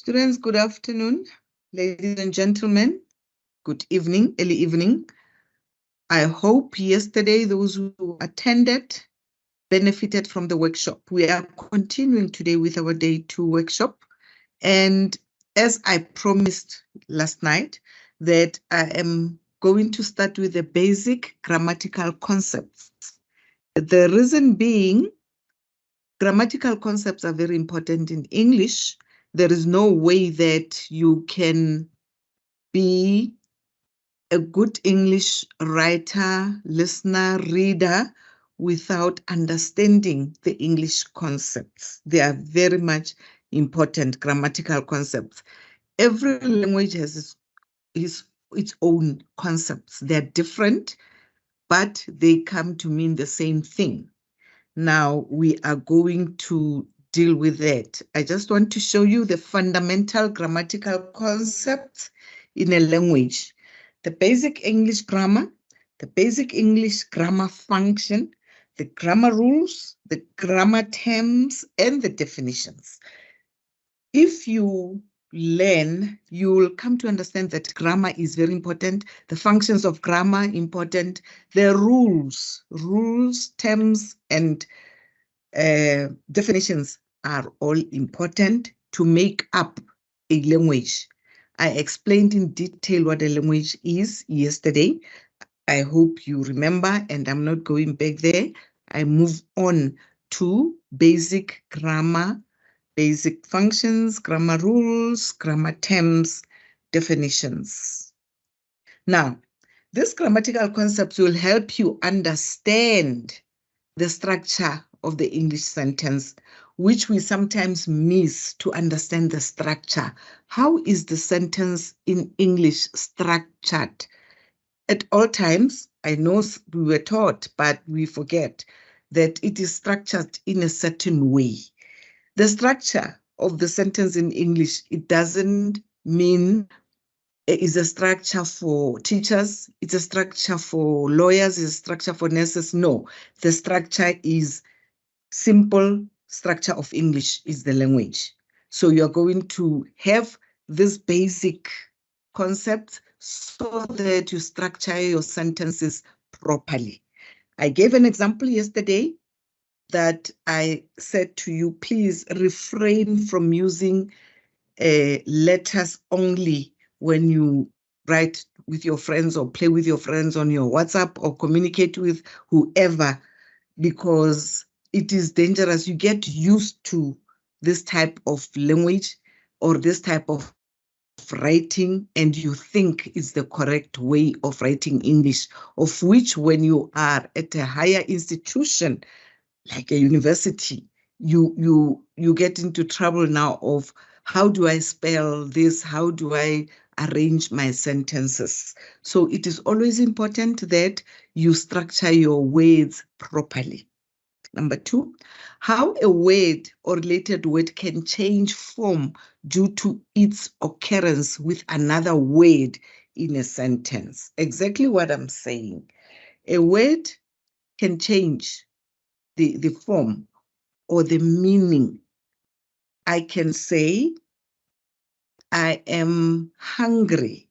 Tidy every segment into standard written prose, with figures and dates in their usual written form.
Students, good afternoon. Ladies and gentlemen, good evening, early evening. I hope yesterday those who attended benefited from the workshop. We are continuing today with our day 2 workshop. And as I promised last night, that I am going to start with the basic grammatical concepts. The reason being, grammatical concepts are very important in English. There is no way that you can be a good English writer, listener, reader without understanding the English concepts. They are very much important grammatical concepts. Every language has its own concepts. They're different, but they come to mean the same thing. Now we are going to deal with that. I just want to show you the fundamental grammatical concepts in a language. The basic English grammar, the basic English grammar function, the grammar rules, the grammar terms, and the definitions. If you learn, you will come to understand that grammar is very important. The functions of grammar important. The rules, terms, and definitions are all important to make up a language. I explained in detail what a language is yesterday. I hope you remember, and I'm not going back there. I move on to basic grammar, basic functions, grammar rules, grammar terms, definitions. Now, these grammatical concepts will help you understand the structure of the English sentence, which we sometimes miss to understand the structure. How is the sentence in English structured? At all times, I know we were taught, but we forget that it is structured in a certain way. The structure of the sentence in English, it doesn't mean it's a structure for teachers, it's a structure for lawyers, it's a structure for nurses. No, the structure is simple structure of English is the language. So you're going to have this basic concept so that you structure your sentences properly. I gave an example yesterday that I said to you, please refrain from using letters only when you write with your friends or play with your friends on your WhatsApp or communicate with whoever, because it is dangerous. You get used to this type of language or this type of writing, and you think it's the correct way of writing English, of which when you are at a higher institution, like a university, you get into trouble now of how do I spell this? How do I arrange my sentences? So it is always important that you structure your words properly. Number 2, how a word or related word can change form due to its occurrence with another word in a sentence. Exactly what I'm saying. A word can change the form or the meaning. I can say, I am hungry.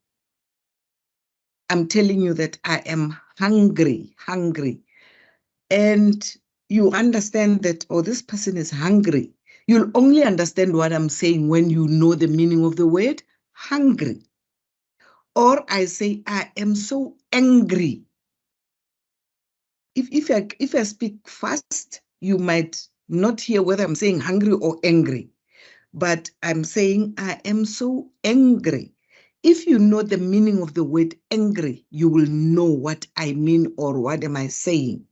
I'm telling you that I am hungry. And you understand that, oh, this person is hungry. You'll only understand what I'm saying when you know the meaning of the word hungry. Or I say, I am so angry. If I speak fast, you might not hear whether I'm saying hungry or angry. But I'm saying, I am so angry. If you know the meaning of the word angry, you will know what I mean or what am I saying.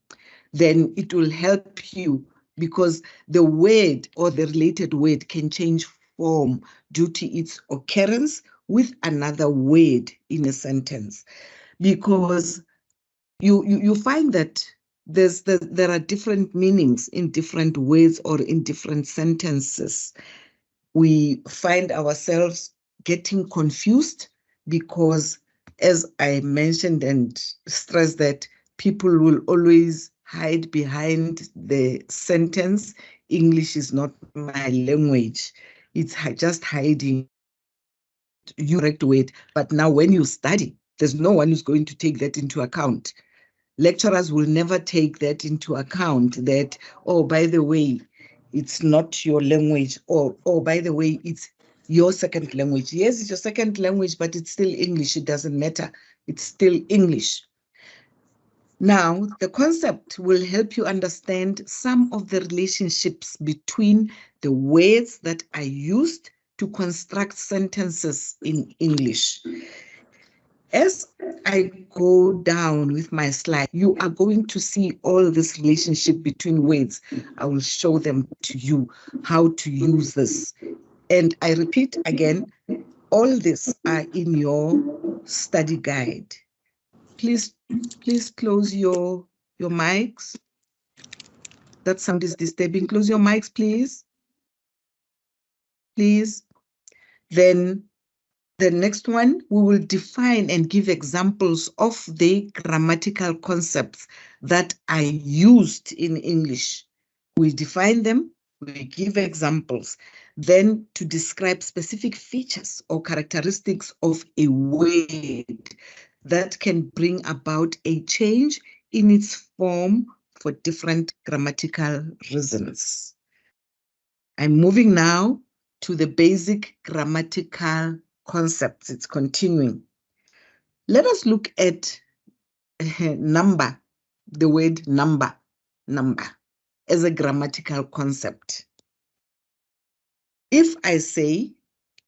Then it will help you, because the word or the related word can change form due to its occurrence with another word in a sentence. Because you find that there are different meanings in different words or in different sentences. We find ourselves getting confused because, as I mentioned and stressed, that people will always hide behind the sentence, English is not my language. It's just hiding your correct weight. But now when you study, there's no one who's going to take that into account. Lecturers will never take that into account, that, oh, by the way, it's not your language, or, oh, by the way, it's your second language. Yes, it's your second language, but it's still English. It doesn't matter. It's still English. Now, the concept will help you understand some of the relationships between the words that are used to construct sentences in English. As I go down with my slide, you are going to see all this relationship between words. I will show them to you, how to use this. And I repeat again, all this are in your study guide. Please close your mics. That sound is disturbing. Close your mics, please. Please. Then the next one, we will define and give examples of the grammatical concepts that are used in English. We define them, we give examples. Then to describe specific features or characteristics of a word that can bring about a change in its form for different grammatical reasons. I'm moving now to the basic grammatical concepts. It's continuing. Let us look at number, the word number, as a grammatical concept. If I say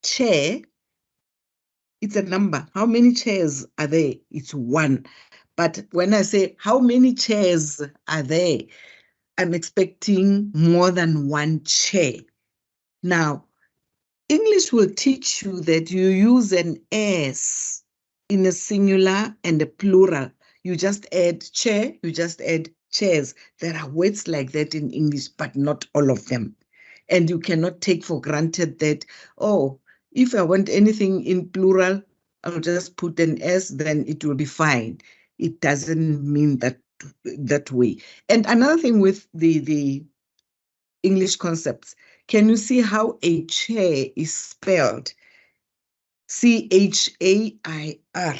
chair, it's a number. How many chairs are there? It's one. But when I say how many chairs are there, I'm expecting more than one chair. Now, English will teach you that you use an S in a singular and a plural. You just add chair, you just add chairs. There are words like that in English, but not all of them. And you cannot take for granted that, oh, if I want anything in plural, I'll just put an S, then it will be fine. It doesn't mean that way. And another thing with the English concepts, can you see how a chair is spelled? C-H-A-I-R.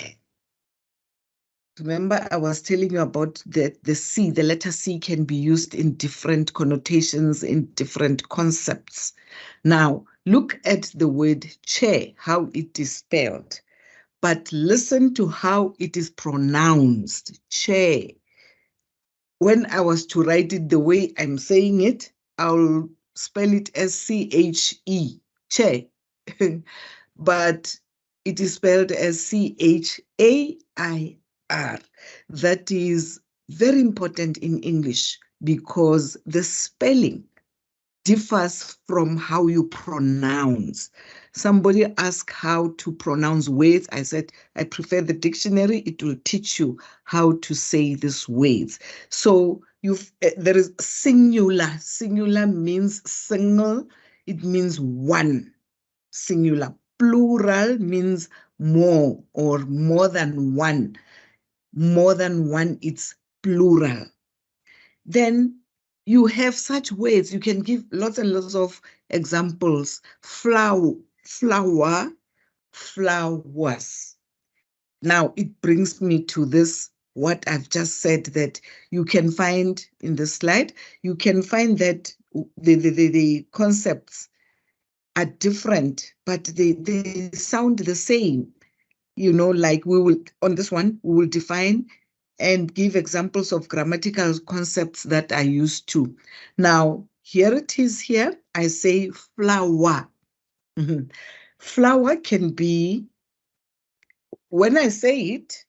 Remember, I was telling you about the C, the letter C can be used in different connotations, in different concepts. Now, look at the word chair, how it is spelled. But listen to how it is pronounced, chair. When I was to write it the way I'm saying it, I'll spell it as C-H-E, chair. But it is spelled as C-H-A-I-R. That is very important in English because the spelling differs from how you pronounce. Somebody asked how to pronounce words. I said, I prefer the dictionary. It will teach you how to say these words. So there is singular. Singular means single. It means one. Singular. Plural means more or more than one. More than one, it's plural. Then you have such words. You can give lots and lots of examples. Flower, flowers. Now it brings me to this, what I've just said, that you can find in the slide. You can find that the concepts are different, but they sound the same. You know, like we will, on this one, we will define and give examples of grammatical concepts that are used to. Now, here it is here. I say flower. Flower can be, when I say it,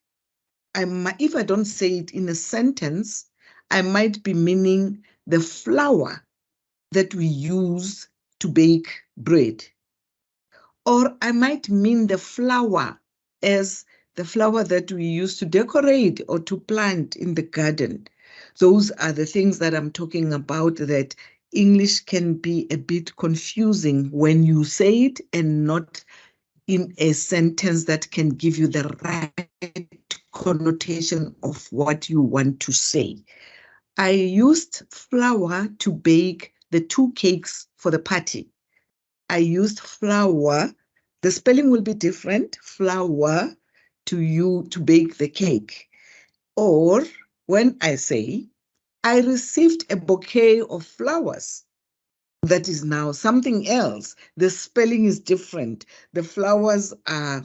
if I don't say it in a sentence, I might be meaning the flour that we use to bake bread. Or I might mean the flower as the flower that we use to decorate or to plant in the garden. Those are the things that I'm talking about, that English can be a bit confusing when you say it and not in a sentence that can give you the right connotation of what you want to say. I used flour to bake the 2 cakes for the party. I used flour. The spelling will be different. Flour to bake the cake. Or when I say, I received a bouquet of flowers. That is now something else. The spelling is different. The flowers are,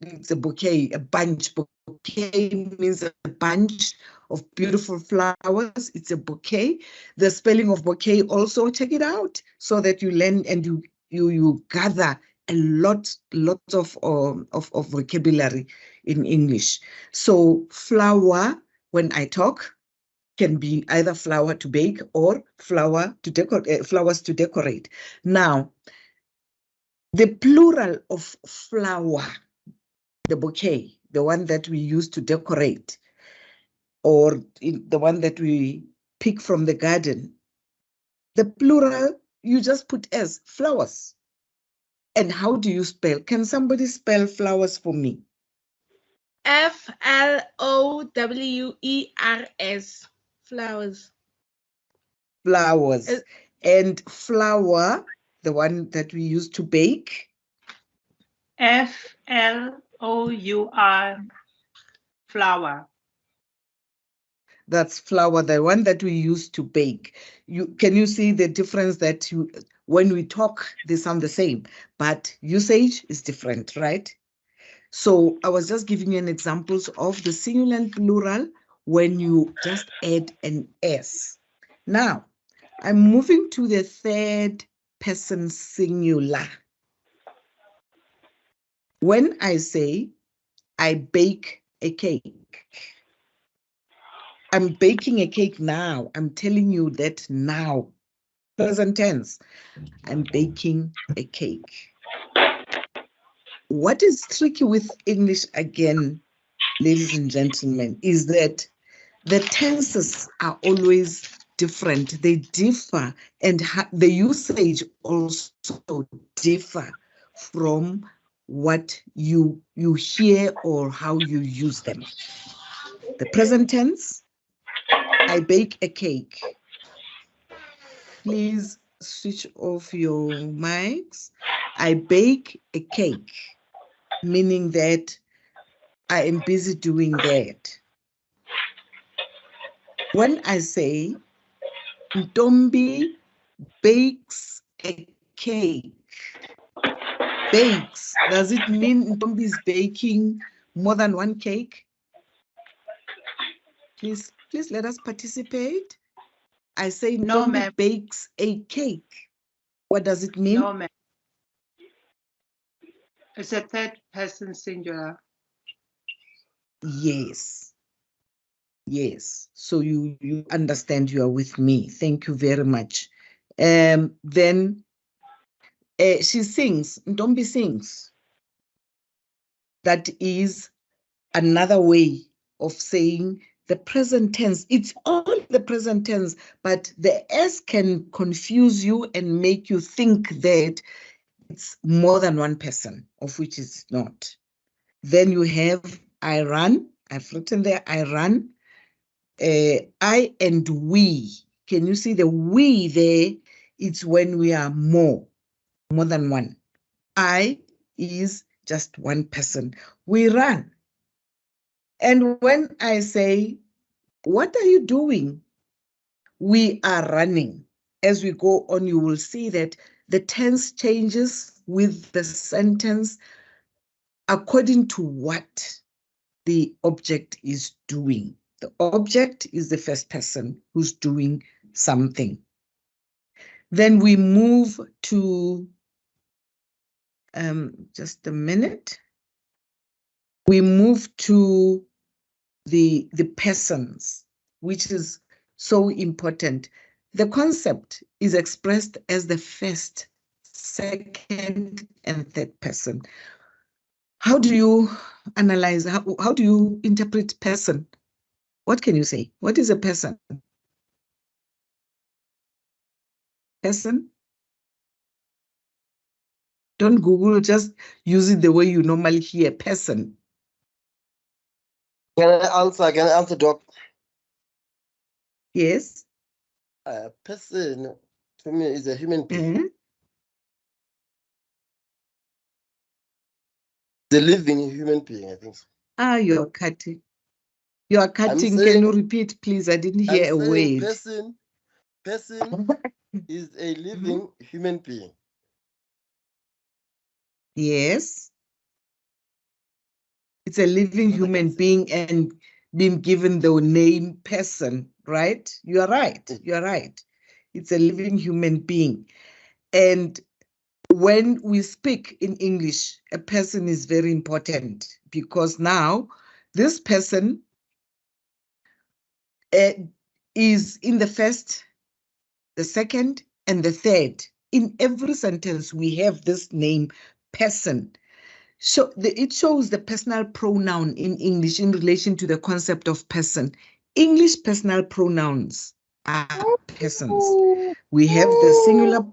it's a bouquet, a bunch. Bouquet means a bunch of beautiful flowers. It's a bouquet. The spelling of bouquet also, check it out so that you learn and you gather a lot of vocabulary in English. So flower, when I talk, can be either flour to bake or flour to decorate, flowers to decorate. Now, the plural of flower, the bouquet, the one that we use to decorate, or the one that we pick from the garden, the plural, you just put as flowers. And how do you spell? Can somebody spell flowers for me? Flowers. Flowers. Flowers. And flour, the one that we use to bake? Flour. Flour. That's flour, the one that we use to bake. Can you see the difference that when we talk, they sound the same, but usage is different, right? So I was just giving you an examples of the singular and plural when you just add an S. Now, I'm moving to the third person singular. When I say, I bake a cake, I'm baking a cake now. I'm telling you that now. Present tense. I'm baking a cake. What is tricky with English again, ladies and gentlemen, is that the tenses are always different. They differ, and the usage also differ from what you hear or how you use them. The present tense, I bake a cake. Please switch off your mics. I bake a cake, meaning that I am busy doing that. When I say Ntombi bakes a cake, bakes, does it mean Ntombi is baking more than one cake? Please let us participate. I say Ntombi bakes a cake. What does it mean? No, ma'am. It's a third person singular. Yes. Yes. So you understand, you are with me. Thank you very much. Then she sings, Ntombi sings. That is another way of saying the present tense. It's all the present tense, but the S can confuse you and make you think that it's more than one person, of which it's not. Then you have I run. I've written there, I run. I and we. Can you see the we there? It's when we are more than one. I is just one person. We run. And when I say, what are you doing? We are running. As we go on, you will see that the tense changes with the sentence according to what the object is doing. The object is the first person who's doing something. Then we move to, just a minute. We move to the persons, which is so important. The concept is expressed as the first, second, and third person. How do you analyze, how do you interpret person? What can you say? What is a person? Person? Don't Google, just use it the way you normally hear person. Can I answer, Doc? Yes. A person, to me, is a human being. The living human being, I think so. Ah, you're cutting. You are cutting. Can saying- you repeat, please? I didn't I'm hear a saying word. person is a living human being. Yes. It's a living That's what I human can say. being and being given the name person, right? You are right. You are right. It's a living human being. And when we speak in English, a person is very important because now this person is in the first, the second, and the third. In every sentence, we have this name person. So it shows the personal pronoun in English in relation to the concept of person. English personal pronouns are persons. We have the singular.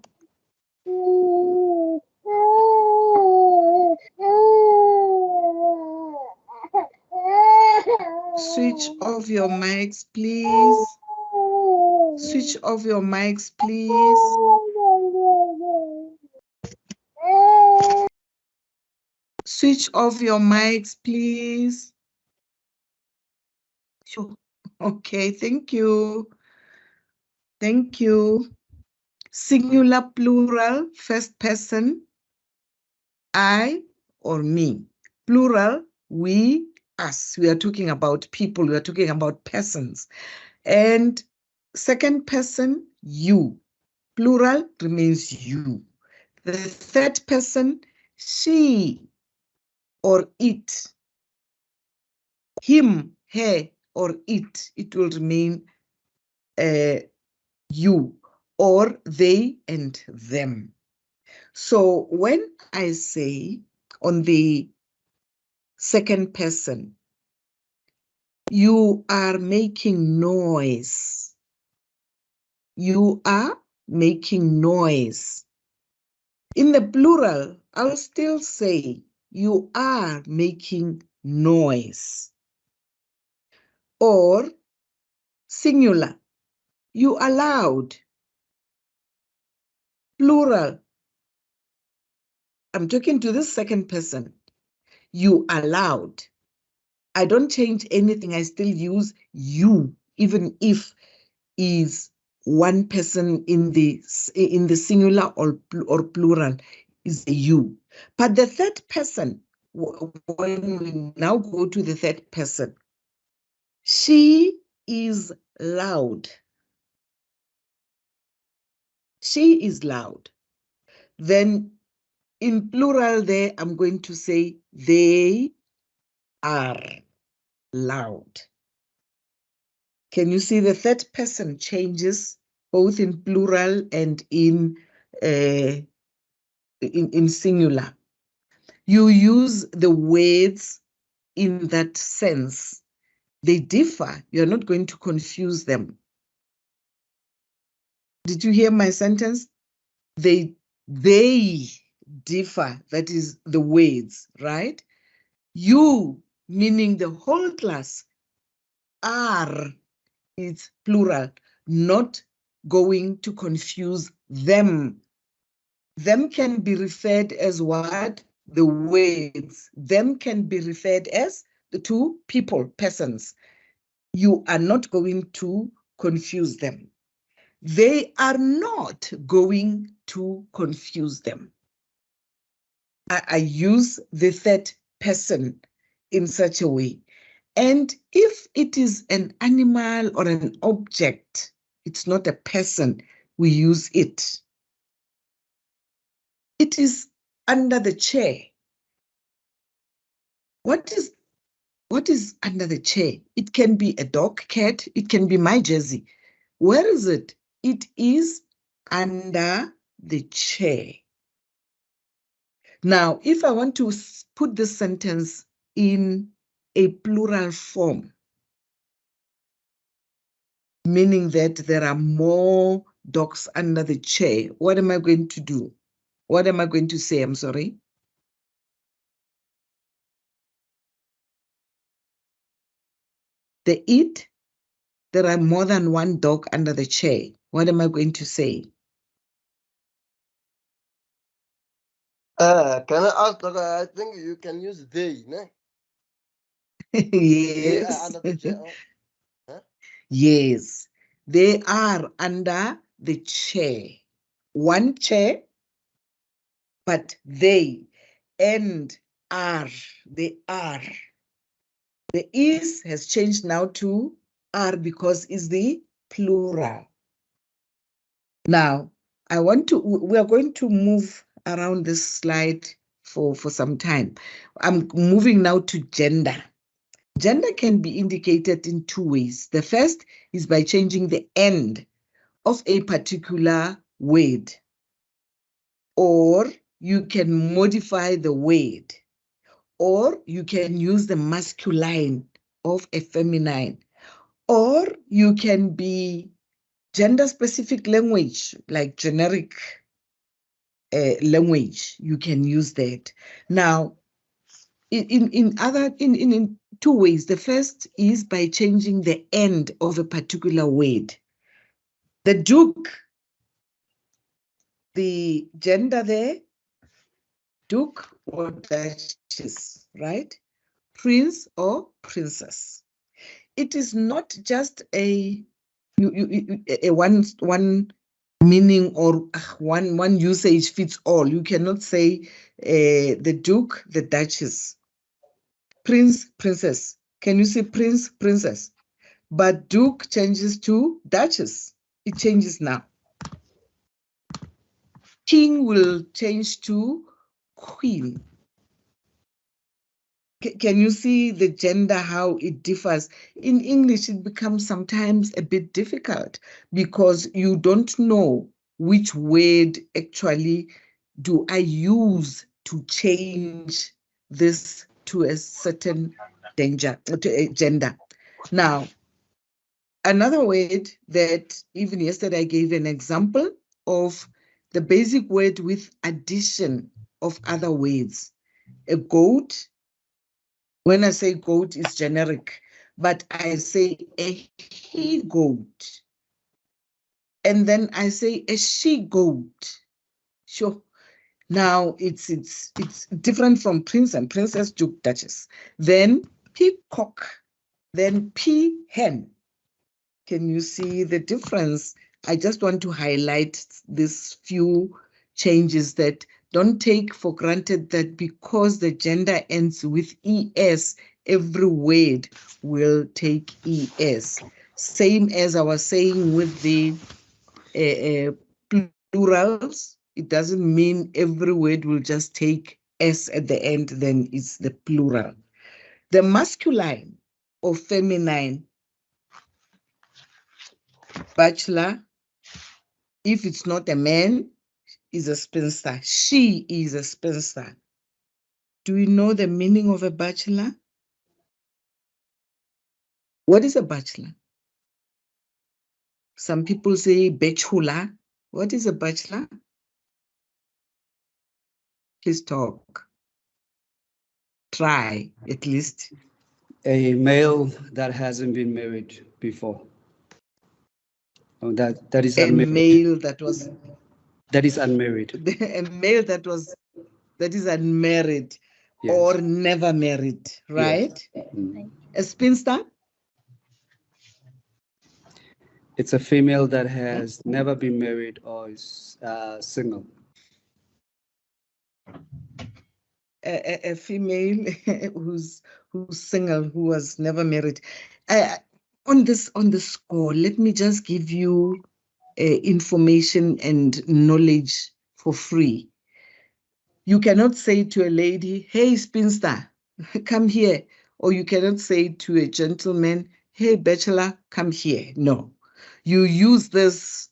Switch off your mics, please. Switch off your mics, please. Switch off your mics, please. Sure. Okay, thank you. Thank you. Singular, plural, first person, I or me. Plural, we, us. We are talking about people. We are talking about persons. And second person, you. Plural remains you. The third person, she or it. Him, her, or it. It will remain you, or they and them. So when I say on the second person, you are making noise. You are making noise. In the plural, I'll still say you are making noise. Or singular, you are loud. Plural, I'm talking to the second person. You are loud. I don't change anything. I still use you, even if is one person in the singular or plural is a you. But the third person, when we now go to the third person, she is loud. She is loud. Then in plural there, I'm going to say they are loud. Can you see the third person changes both in plural and in singular? You use the words in that sense. They differ. You're not going to confuse them. Did you hear my sentence? They differ. That is the words, right? You, meaning the whole class, are, it's plural, not going to confuse them. Them can be referred as what? The words. Them can be referred as the two people, persons. You are not going to confuse them. They are not going to confuse them. I use the third person in such a way. And if it is an animal or an object, it's not a person, we use it. It is under the chair. What is under the chair? It can be a dog, cat, it can be my jersey. Where is it? It is under the chair. Now, if I want to put this sentence in a plural form, meaning that there are more dogs under the chair, what am I going to do? What am I going to say? I'm sorry. The it, there are more than one dog under the chair. What am I going to say? Can I ask, I think you can use they, ne? They are Yes. under the chair. Huh? Yes. They are under the chair. One chair, but they and are. They are. The is has changed now to are because it's the plural. Now, we are going to move around this slide for some time. I'm moving now to gender. Gender can be indicated in two ways. The first is by changing the end of a particular word, or you can modify the word, or you can use the masculine of a feminine, or you can be gender-specific language, like generic language. You can use that. Now, in two ways. The first is by changing the end of a particular word. The duke, the gender there, duke or duchess, right? Prince or princess. It is not just a one meaning or one usage fits all. You cannot say the duke, the duchess, prince, princess. Can you say prince, princess? But duke changes to duchess. It changes now. King will change to queen. Can you see the gender, how it differs? In English, it becomes sometimes a bit difficult because you don't know which word actually do I use to change this to a certain gender. Now, another word that even yesterday I gave an example of the basic word with addition of other words. A goat. When I say goat, it's generic, but I say a he goat. And then I say a she goat. Sure. Now it's different from prince and princess, duke, duchess. Then peacock, then peahen. Can you see the difference? I just want to highlight these few changes that don't take for granted that because the gender ends with ES, every word will take ES. Same as I was saying with the plurals, it doesn't mean every word will just take S at the end, then it's the plural. The masculine or feminine, bachelor, if it's not a man, is a spinster. She is a spinster. Do you know the meaning of a bachelor? What is a bachelor? Some people say bachelor. What is a bachelor? Please talk. Try, at least. A male that hasn't been married before. Oh, that is A unmarried. male that was That is unmarried. a male that is unmarried, Yes. or never married, right? Yes. A spinster? It's a female that has never been married or is single. A female who's single, who was never married. On this score, let me just give you information and knowledge for free. You cannot say to a lady, "Hey, spinster, come here," or you cannot say to a gentleman, "Hey, bachelor, come here." No, you use this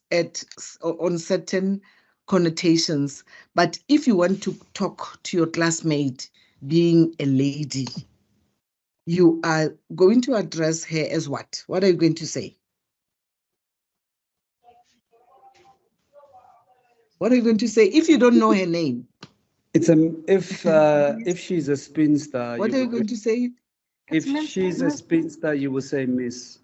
on certain connotations. But if you want to talk to your classmate being a lady, you are going to address her as what? What are you going to say? What are you going to say if you don't know her name? It's if she's a spinster. What are you going to say? If she's a spinster, you will say miss.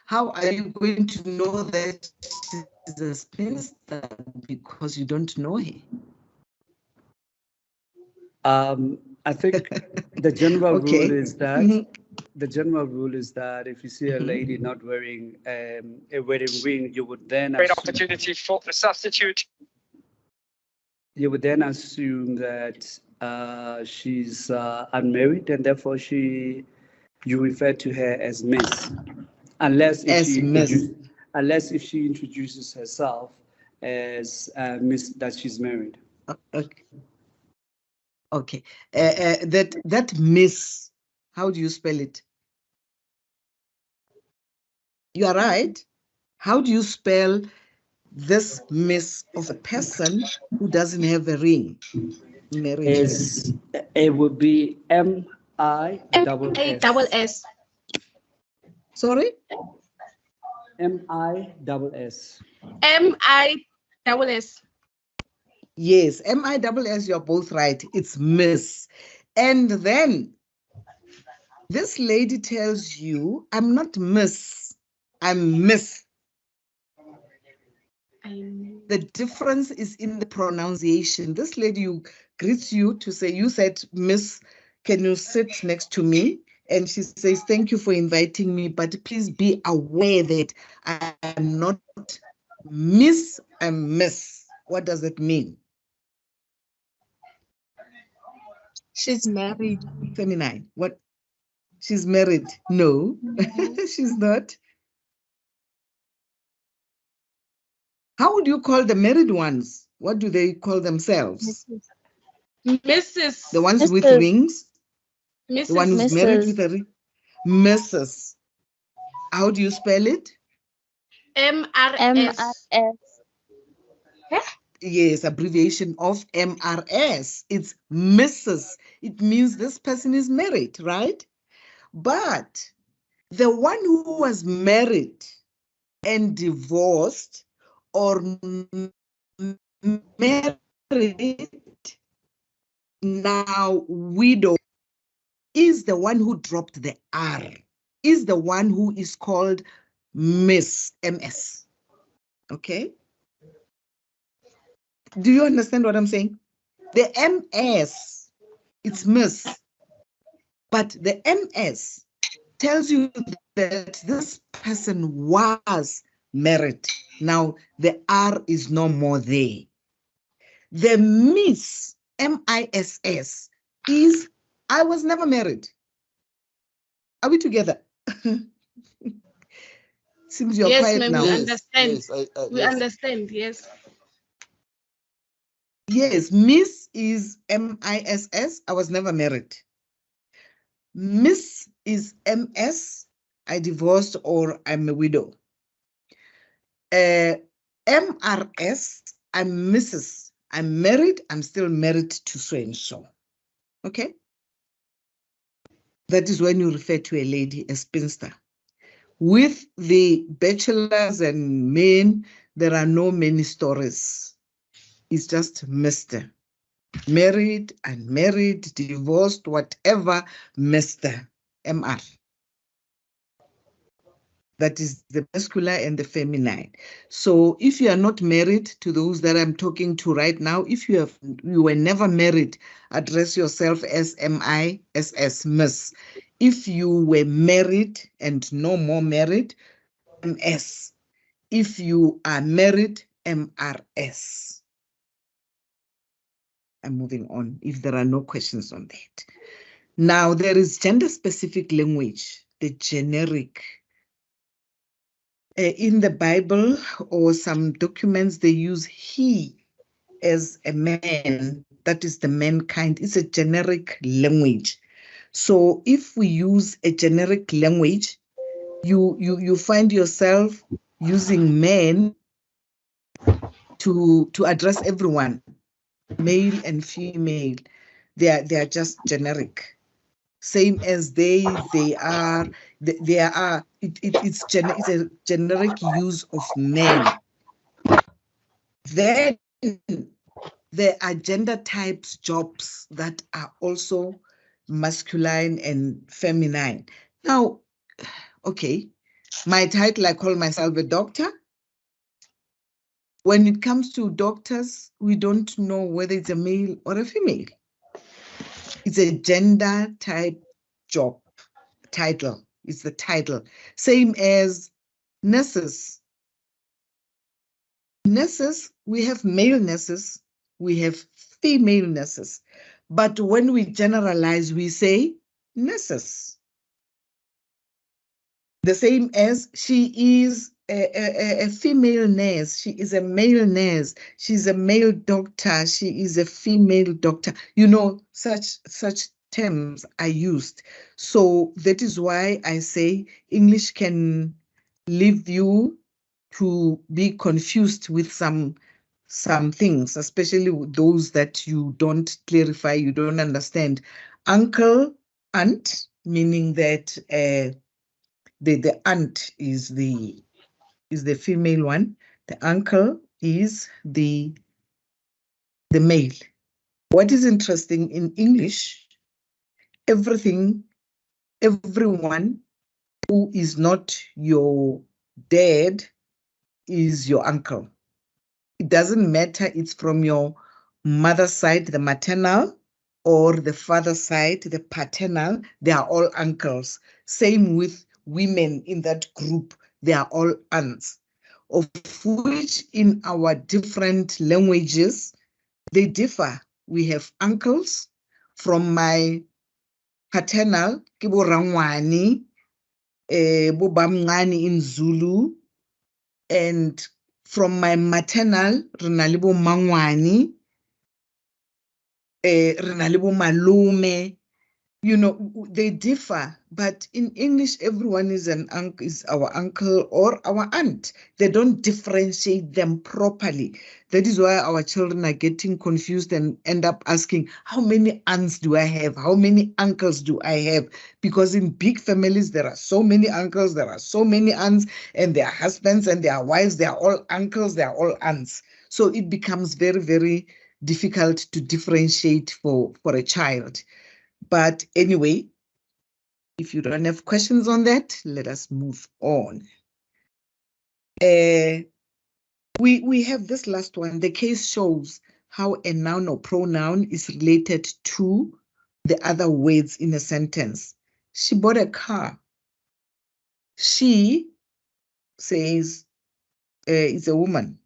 How are you going to know that she's a spinster because you don't know her? I think the general Okay. rule is that Mhm. the general rule is that if you see a lady not wearing a wedding ring, you would then Great assume, opportunity for the substitute. you would then assume that she's unmarried, and therefore you refer to her as Miss, unless if As she Miss. introduces herself as Miss that she's married. Okay. Okay. That Miss, how do you spell it? You are right. How do you spell this Miss of a person who doesn't have a ring? Marriage ring. It would be M-I-double-S. A-double-S. Sorry? M-I-double-S. M-I-double-S. Yes, M-I-double-S, you're both right. It's Miss. And then this lady tells you, I'm not Miss, I'm Miss. The difference is in the pronunciation. This lady greets you to say, you said, Miss, can you sit next to me? And she says, thank you for inviting me, but please be aware that I am not Miss, I'm Miss. What does it mean? She's married. Feminine. What? She's married? No, she's not. How would you call the married ones? What do they call themselves? Mrs. The ones with Mrs. rings? The one who's Mrs. married with a ring? Mrs. How do you spell it? M-R-S. M-I-S. Yes, abbreviation of MRS. It's Mrs. It means this person is married, right? But the one who was married and divorced or married, now widow, is the one who dropped the R, is the one who is called Miss, MS. Okay? Do you understand what I'm saying? The MS, it's Miss, but the MS tells you that this person was married. Now, the R is no more there. The Miss, MISS, is I was never married. Are we together? Seems you're Yes, quiet ma'am, now. we Yes, understand. yes, We yes. understand, yes. Yes, Miss is MISS. I was never married. Miss is MS. I divorced or I'm a widow. MRS, I'm Mrs. I'm married. I'm still married to so and so. Okay? That is when you refer to a lady, a spinster. With the bachelors and men, there are no many stories. It's just Mr. Married, unmarried, divorced, whatever, Mr. MR. That is the masculine and the feminine. So if you are not married, to those that I'm talking to right now, if you were never married, address yourself as MISS, Miss. If you were married and no more married, MS. If you are married, MRS. I'm moving on if there are no questions on that. Now, there is gender-specific language, the generic. In the Bible or some documents, they use he as a man. That is the mankind. It's a generic language. So if we use a generic language, you find yourself using man to address everyone, male and female. They are just generic. Same as they are, it's a generic use of men. Then there are gender types jobs that are also masculine and feminine. Now, okay, my title, I call myself a doctor. When it comes to doctors, we don't know whether it's a male or a female. It's a gender type job title. It's the title. Same as nurses. Nurses, we have male nurses, we have female nurses. But when we generalize, we say nurses. The same as she is a female nurse, she is a male nurse, she's a male doctor, she is a female doctor. You know, such terms are used. So that is why I say English can leave you to be confused with some things, especially with those that you don't clarify, you don't understand. Uncle, aunt, meaning that the aunt is the female one. The uncle is the male. What is interesting in English, everyone who is not your dad is your uncle. It doesn't matter, it's from your mother's side, the maternal, or the father's side, the paternal, they are all uncles. Same with women in that group, they are all aunts, of which in our different languages, they differ. We have uncles from my paternal, ke bo rangwane, bo bamngani in Zulu, and from my maternal, re na le bo mangwane, re na le bo malume. You know, they differ, but in English, everyone is our uncle or our aunt. They don't differentiate them properly. That is why our children are getting confused and end up asking, how many aunts do I have? How many uncles do I have? Because in big families, there are so many uncles, there are so many aunts, and their husbands and their wives, they are all uncles, they are all aunts. So it becomes very, very difficult to differentiate for a child. But anyway, if you don't have questions on that, let us move on. We have this last one. The case shows how a noun or pronoun is related to the other words in a sentence. She bought a car. She says it's a woman.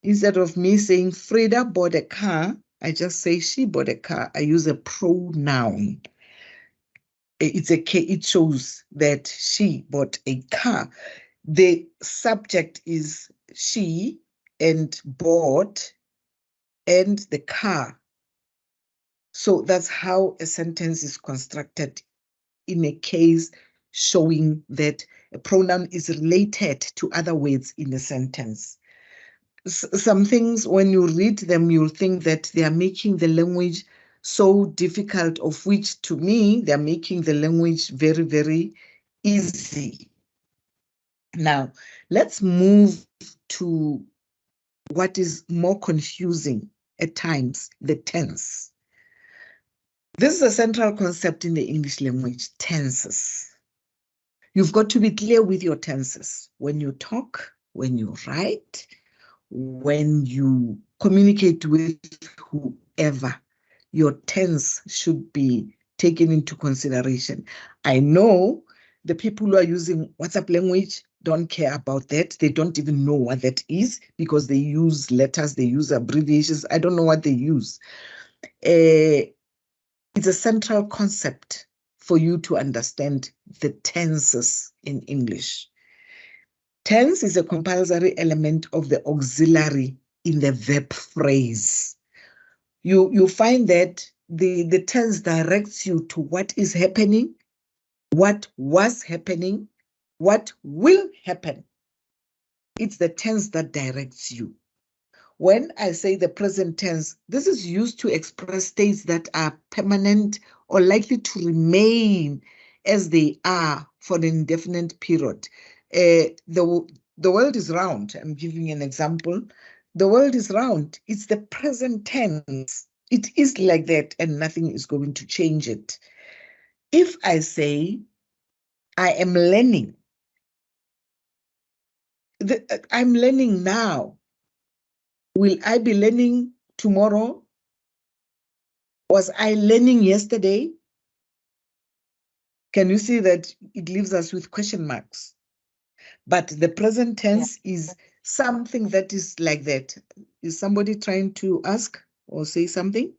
Instead of me saying Frida bought a car, I just say she bought a car. I use a pronoun. It shows that she bought a car. The subject is she and bought and the car. So that's how a sentence is constructed in a case showing that a pronoun is related to other words in a sentence. Some things, when you read them, you'll think that they are making the language so difficult, of which to me, they're making the language very, very easy. Now, let's move to what is more confusing at times, the tense. This is a central concept in the English language, tenses. You've got to be clear with your tenses. When you talk, when you write, when you communicate with whoever, your tense should be taken into consideration. I know the people who are using WhatsApp language don't care about that. They don't even know what that is because they use letters, they use abbreviations. I don't know what they use. It's a central concept for you to understand the tenses in English. Tense is a compulsory element of the auxiliary in the verb phrase. You find that the tense directs you to what is happening, what was happening, what will happen. It's the tense that directs you. When I say the present tense, this is used to express states that are permanent or likely to remain as they are for an indefinite period. The world is round. I'm giving an example. The world is round. It's the present tense. It is like that, and nothing is going to change it. If I say, I am learning, I'm learning now. Will I be learning tomorrow Was I learning yesterday? Can you see that it leaves us with question marks? But the present tense is something that is like that. Is somebody trying to ask or say something?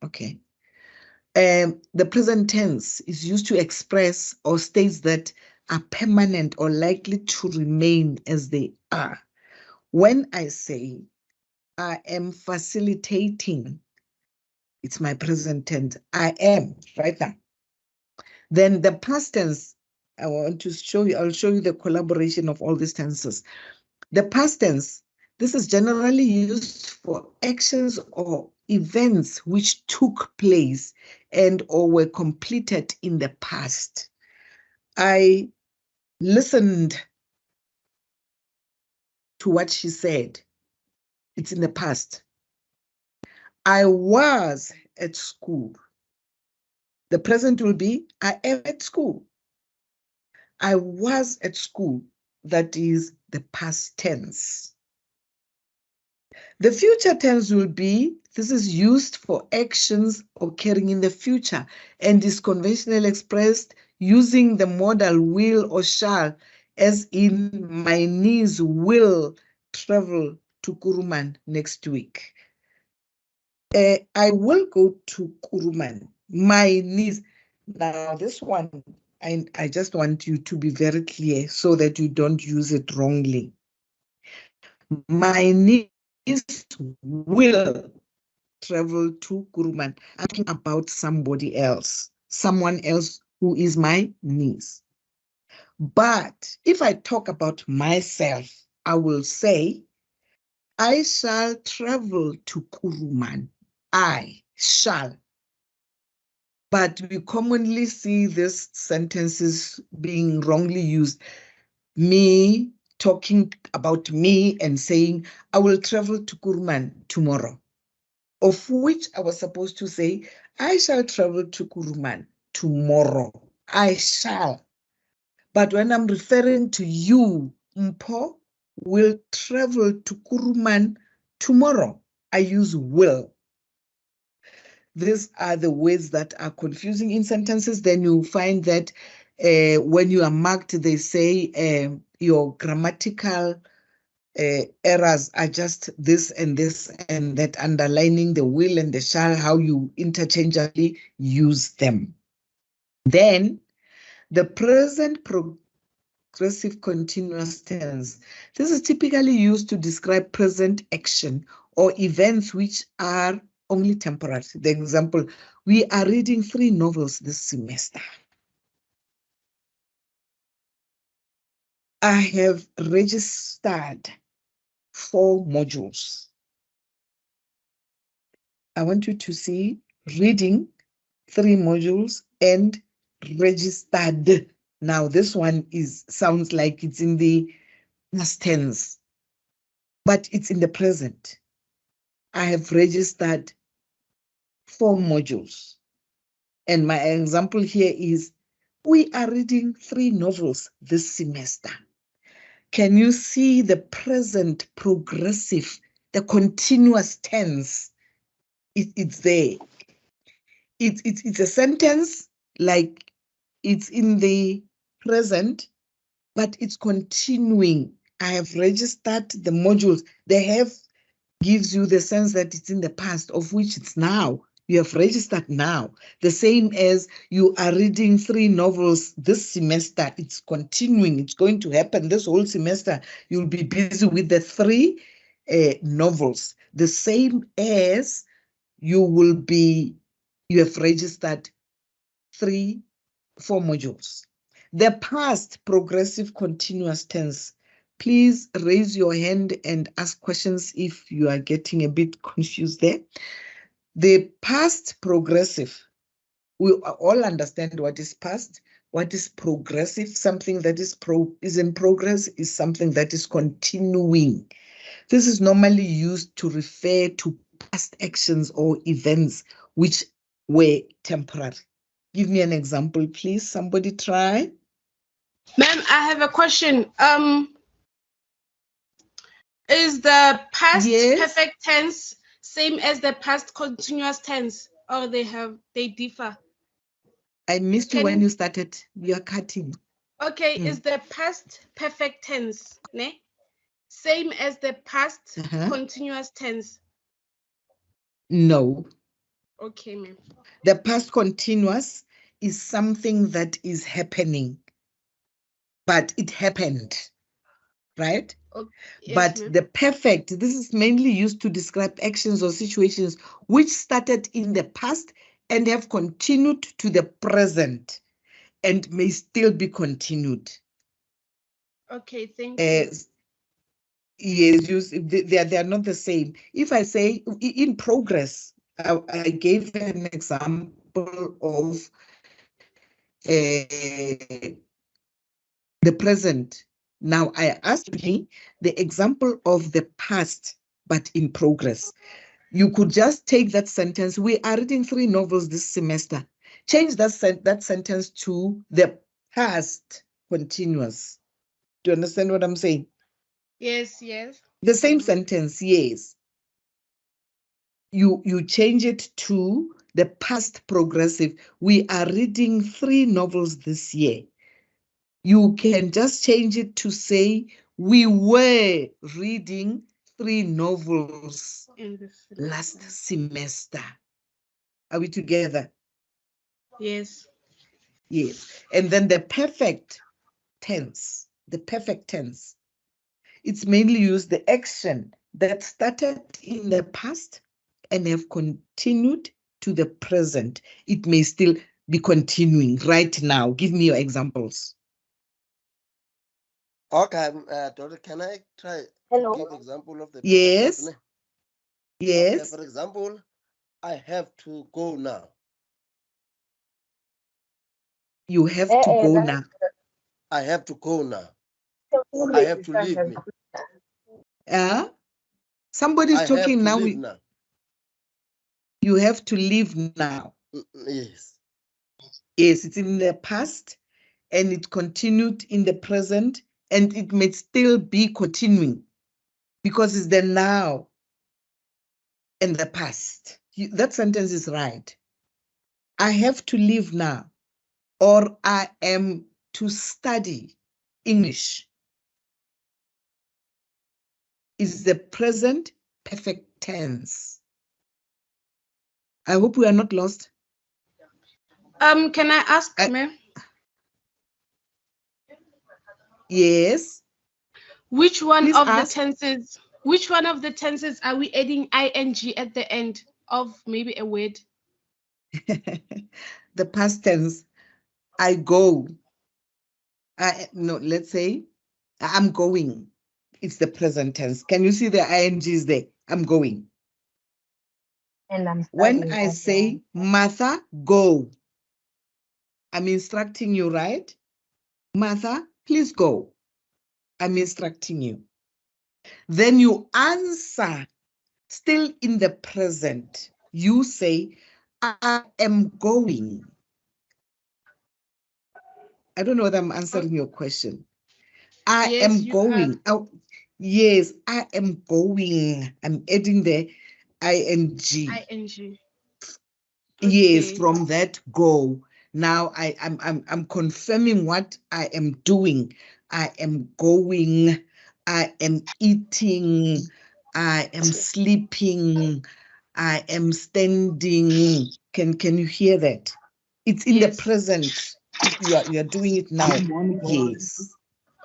Okay. The present tense is used to express or states that are permanent or likely to remain as they are. When I say I am facilitating, it's my present tense. I am right now. Then the past tense, I want to show you, I'll show you the collaboration of all these tenses. The past tense, this is generally used for actions or events which took place and or were completed in the past. I listened to what she said. It's in the past. I was at school. The present will be, I am at school. I was at school. That is the past tense. The future tense will be, this is used for actions occurring in the future and is conventionally expressed using the modal will or shall, as in my niece will travel to Kuruman next week. I will go to Kuruman. My niece. Now this one, I just want you to be very clear so that you don't use it wrongly. My niece will travel to Kuruman. I'm talking about somebody else, someone else who is my niece. But if I talk about myself, I will say, I shall travel to Kuruman. I shall. But we commonly see these sentences being wrongly used. Me talking about me and saying, I will travel to Kuruman tomorrow. Of which I was supposed to say, I shall travel to Kuruman tomorrow. I shall. But when I'm referring to you, Mpo will travel to Kuruman tomorrow. I use will. These are the words that are confusing in sentences. Then you find that when you are marked, they say your grammatical errors are just this and that, underlining the will and the shall, how you interchangeably use them. Then the present progressive continuous tense. This is typically used to describe present action or events which are only temporary. The example, we are reading 3 novels this semester. I have registered 4 modules. I want you to see reading 3 modules and registered. Now this one sounds like it's in the past tense, but it's in the present. I have registered 4 modules. And my example here is, we are reading 3 novels this semester. Can you see the present progressive, the continuous tense? It's there. It's a sentence like it's in the present, but it's continuing. I have registered the modules. The have gives you the sense that it's in the past, of which it's now. You have registered now. The same as you are reading 3 novels this semester. It's continuing. It's going to happen this whole semester. You'll be busy with the 3 novels. The same as you have registered 4 modules. The past progressive continuous tense. Please raise your hand and ask questions if you are getting a bit confused there. The past progressive, we all understand what is past, what is progressive. Something that is in progress is something that is continuing. This is normally used to refer to past actions or events which were temporary. Give me an example, please. Somebody try. Ma'am, I have a question. Is the past perfect tense same as the past continuous tense, or they differ? I missed you when Can- you started. You are cutting. Okay, Mm. is the past perfect tense, ne? Same as the past continuous tense? No. Okay, ma'am. The past continuous is something that is happening, but it happened, right? Okay. But Yes, ma'am. the perfect, this is mainly used to describe actions or situations which started in the past and have continued to the present and may still be continued. Okay, thank you. Yes, they are not the same. If I say in progress, I gave an example of the present. Now I asked me the example of the past, but in progress. You could just take that sentence. We are reading 3 novels this semester. Change that sentence to the past continuous. Do you understand what I'm saying? Yes, yes. The same sentence, yes. You change it to the past progressive. We are reading 3 novels this year. You can just change it to say, we were reading 3 novels In this last semester. Are we together? Yes. Yes. And then the perfect tense, it's mainly used the action that started in the past and have continued to the present. It may still be continuing right now. Give me your examples. Okay, Doctor, can I try give example of the Yes. perfect? Yes. Okay, for example, I have to go now. You have to go now. I have to go now. I have to leave me. Somebody's talking now. Now. You have to leave now. Yes. Yes, it's in the past and it continued in the present and it may still be continuing because it's the now and the past. That sentence is right. I have to leave now, or I am to study English. Is the present perfect tense. I hope we are not lost. Can I ask, ma'am? Yes. Which one Please of ask. the tenses? Which one of the tenses are we adding ing at the end of maybe a word? The past tense. I go. No, let's say I'm going. It's the present tense. Can you see the ings there? I'm going. And I'm when I say, Martha, go, I'm instructing you, right? Martha, please go. I'm instructing you. Then you answer, still in the present. You say, I am going. I don't know whether I'm answering your question. I am going. Oh, yes, I am going. I'm adding the ing. ing. Yes, from that go. Now I'm confirming what I am doing. I am going. I am eating. I am sleeping. I am standing. Can you hear that? It's in the present. You are doing it now. Yes.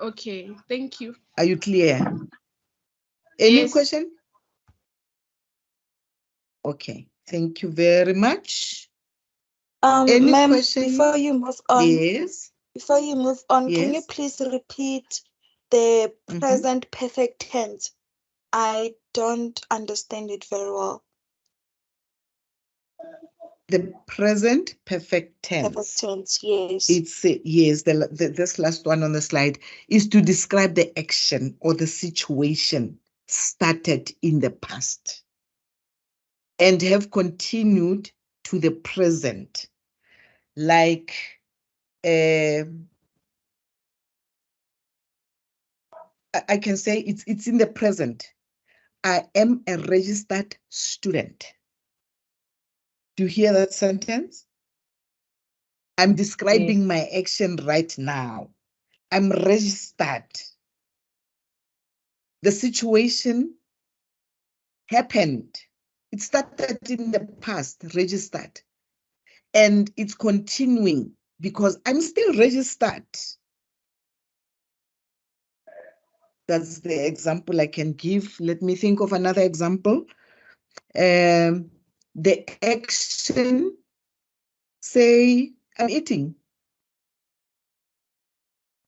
Okay, thank you. Are you clear? Any question? Okay, thank you very much. Any question? Before you move on, yes. Before you move on, yes. Can you please repeat the present perfect tense? I don't understand it very well. The present perfect tense. Perfect tense, yes. It's yes. This last one on the slide is to describe the action or the situation started in the past and have continued to the present. Like I can say it's in the present. I am a registered student. Do you hear that sentence? I'm describing my action right now. I'm registered. The situation happened. It started in the past, registered. And it's continuing because I'm still registered. That's the example I can give. Let me think of another example. The action, say, I'm eating.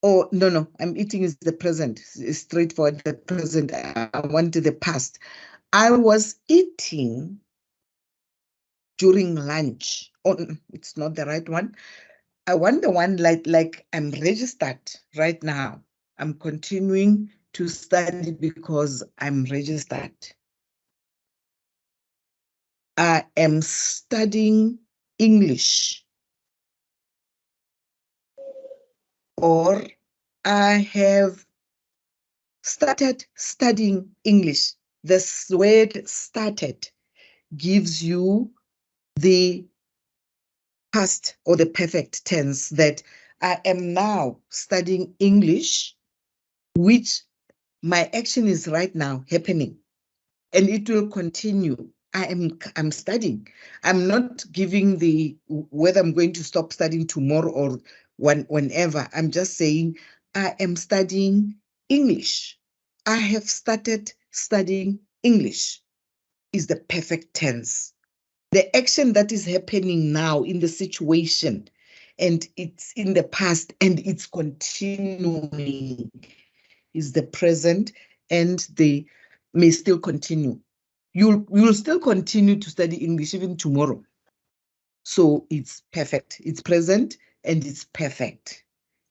Oh, no, I'm eating is the present. It's straightforward, the present. I want the past. I was eating during lunch. Oh, it's not the right one. I want the one like I'm registered right now. I'm continuing to study because I'm registered. I am studying English. Or I have started studying English. This word started gives you the past or the perfect tense that I am now studying English, which my action is right now happening, and it will continue. I'm studying. I'm not giving the whether I'm going to stop studying tomorrow or whenever. I'm just saying I am studying English. I have started studying English is the perfect tense. The action that is happening now in the situation, and it's in the past and it's continuing, is the present, and they may still continue. You'll still continue to study English even tomorrow. So it's perfect. It's present and it's perfect.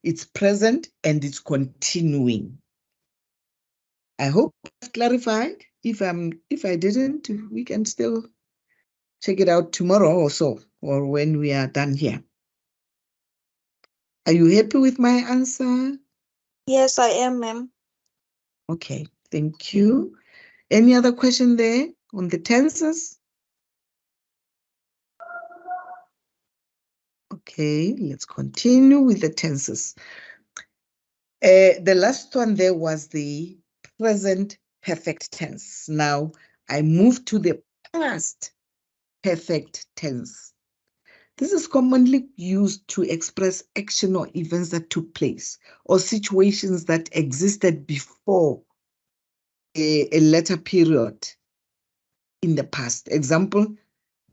It's present and it's continuing. I hope I've clarified. If I didn't, we can still check it out tomorrow or so, or when we are done here. Are you happy with my answer? Yes, I am, ma'am. Okay, thank you. Any other question there on the tenses? Okay, let's continue with the tenses. The last one there was the present perfect tense. Now I move to the past perfect tense. This is commonly used to express action or events that took place or situations that existed before a later period in the past. Example,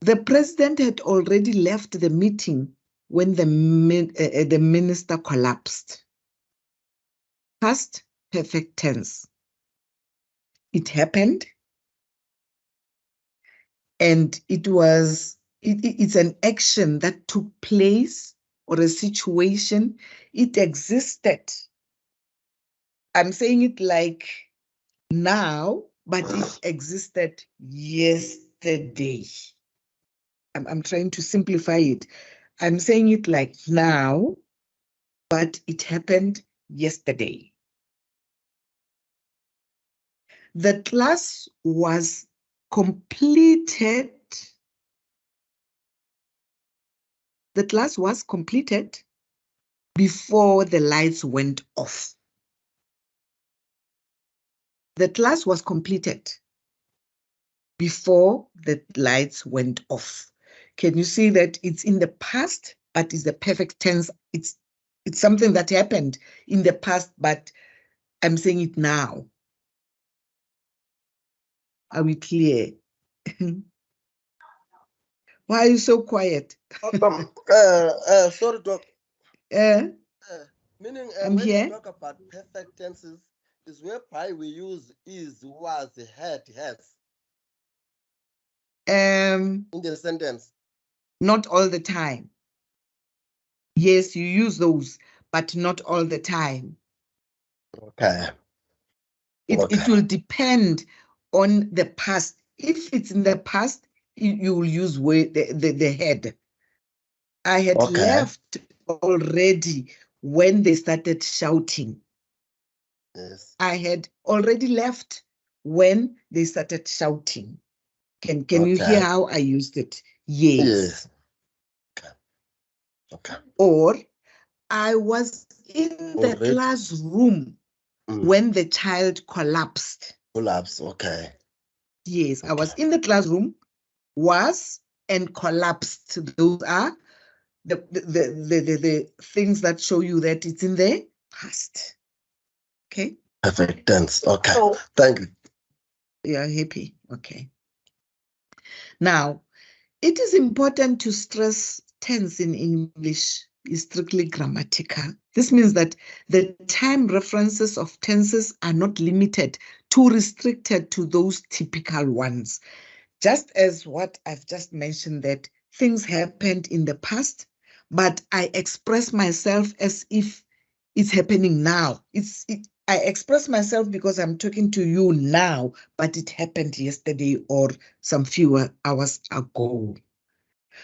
the president had already left the meeting when the minister collapsed. Past perfect tense. It happened, and it's an action that took place or a situation. It existed. I'm saying it like now, but it existed yesterday. I'm trying to simplify it. I'm saying it like now, but it happened yesterday. The class was completed. The class was completed before the lights went off. The class was completed before the lights went off. Can you see that it's in the past, but it's the perfect tense? It's something that happened in the past, but I'm saying it now. Are we clear? Why are you so quiet? Sorry, Doc. Meaning, I'm when here. you talk about perfect tenses, is whereby we use is, was, had, has in the sentence. Not all the time. Yes, you use those, but not all the time. Okay. It will depend on the past. If it's in the past, you will use the head. I had left already when they started shouting. Yes. I had already left when they started shouting. Can you hear how I used it? Yes. Okay. Or I was in the classroom when the child collapsed. Okay. Yes, I was in the classroom, was, and collapsed. Those are the things that show you that it's in the past. Okay. Perfect tense. Okay. Thank you. You're happy. Okay. Now, it is important to stress tense in English is strictly grammatical. This means that the time references of tenses are not limited to restricted to those typical ones. Just as what I've just mentioned, that things happened in the past, but I express myself as if it's happening now. I express myself because I'm talking to you now, but it happened yesterday or some few hours ago.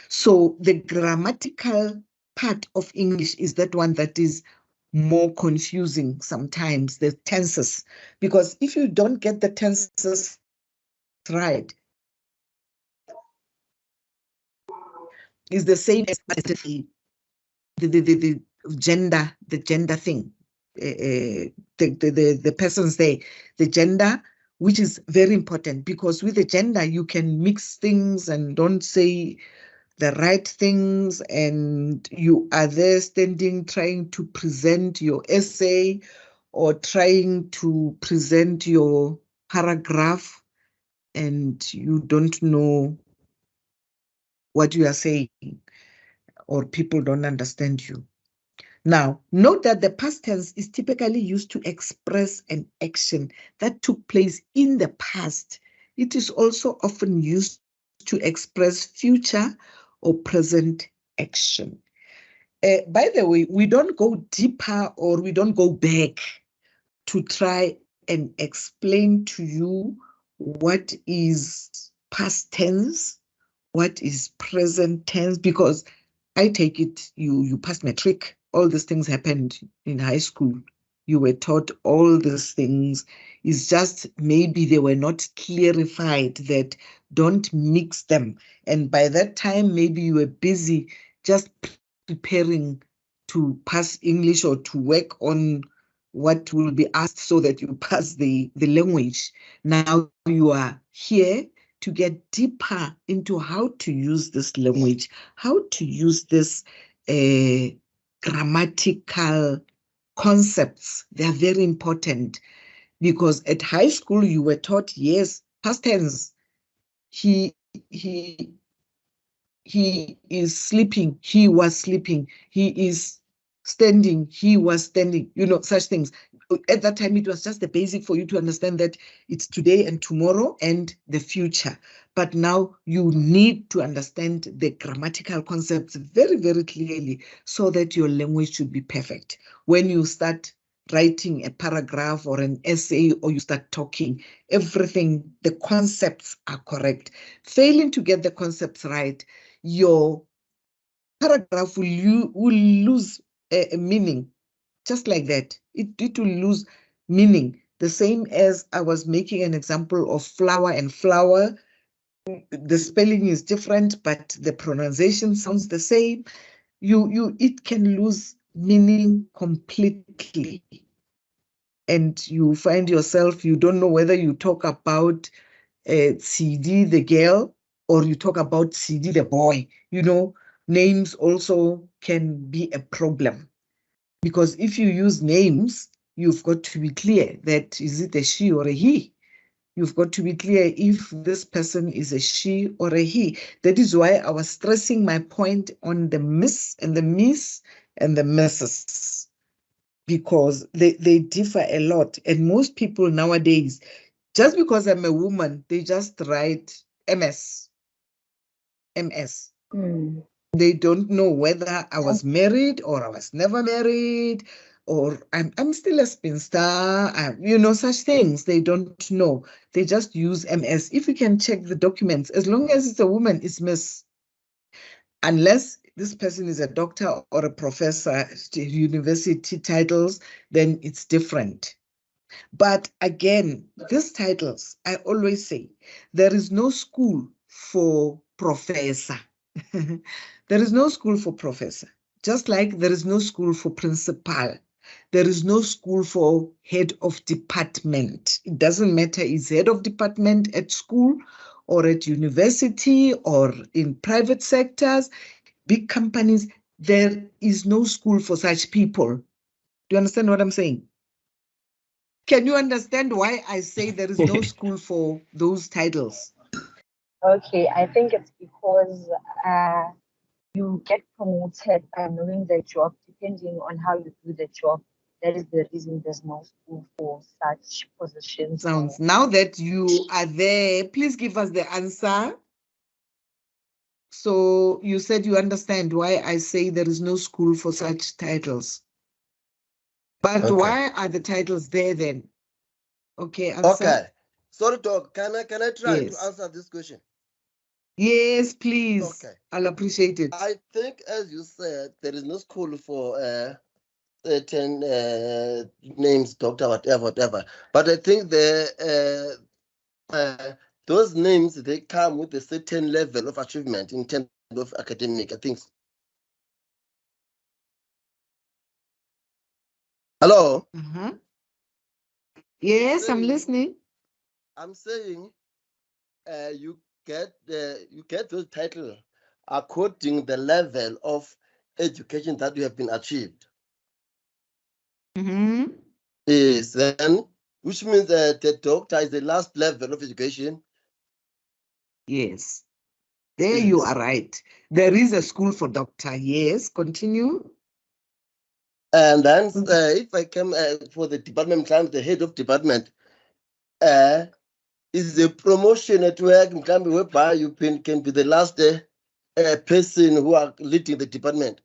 So the grammatical part of English is that one that is more confusing sometimes, the tenses, because if you don't get the tenses right, it's the same as the gender thing. The persons say the gender, which is very important, because with the gender you can mix things and don't say the right things, and you are there standing trying to present your essay or trying to present your paragraph, and you don't know what you are saying, or people don't understand you. Now, note that the past tense is typically used to express an action that took place in the past. It is also often used to express future or present action. By the way, we don't go deeper or we don't go back to try and explain to you what is past tense, what is present tense, because I take it you passed matric. All these things happened in high school. You were taught all these things. It's just maybe they were not clarified, that don't mix them. And by that time, maybe you were busy just preparing to pass English or to work on what will be asked so that you pass the language. Now you are here to get deeper into how to use this language, how to use this grammatical concepts. They are very important, because at high school you were taught, yes, past tense. He is sleeping, he was sleeping. He is standing, he was standing, such things. At that time, it was just the basic for you to understand that it's today and tomorrow and the future. But now you need to understand the grammatical concepts very, very clearly, so that your language should be perfect. When you start writing a paragraph or an essay, or you start talking, everything, the concepts are correct. Failing to get the concepts right, your paragraph will lose a meaning, just like that. It will lose meaning. The same as I was making an example of flower and flower. The spelling is different, but the pronunciation sounds the same. It can lose meaning completely. And you find yourself, you don't know whether you talk about CD, the girl, or you talk about CD, the boy. Names also can be a problem, because if you use names, you've got to be clear that is it a she or a he. You've got to be clear if this person is a she or a he. That is why I was stressing my point on the miss and the miss and the misses, because they differ a lot. And most people nowadays, just because I'm a woman, they just write MS. They don't know whether I was married or I was never married, or I'm still a spinster, such things. They don't know. They just use MS. If you can check the documents, as long as it's a woman, it's Miss. Unless this person is a doctor or a professor, university titles, then it's different. But again, these titles, I always say, there is no school for professor. There is no school for professor, just like there is no school for principal. There is no school for head of department. It doesn't matter, is head of department at school or at university or in private sectors, big companies, there is no school for such people. Do you understand what I'm saying? Can you understand why I say there is no school for those titles? Okay, I think it's because you get promoted by knowing the job, depending on how you do the job. That is the reason there's no school for such positions. Sounds. Now that you are there, please give us the answer. So you said you understand why I say there is no school for such titles. But Okay. why are the titles there then? Okay, answer. Okay. Sorry, Doc. Can I try Yes. to answer this question? Yes, please. Okay. I'll appreciate it. I think, as you said, there is no school for certain names, doctor, whatever. But I think those names, they come with a certain level of achievement in terms of academic, I think. Hello? Yes, I'm listening. I'm saying you get those title according the level of education that you have been achieved. Yes, then which means that the doctor is the last level of education. Yes. There you are right. There is a school for doctor. Yes, continue. And then if I come for the department, the head of department, is a promotion at work whereby you can be the last person who are leading the department.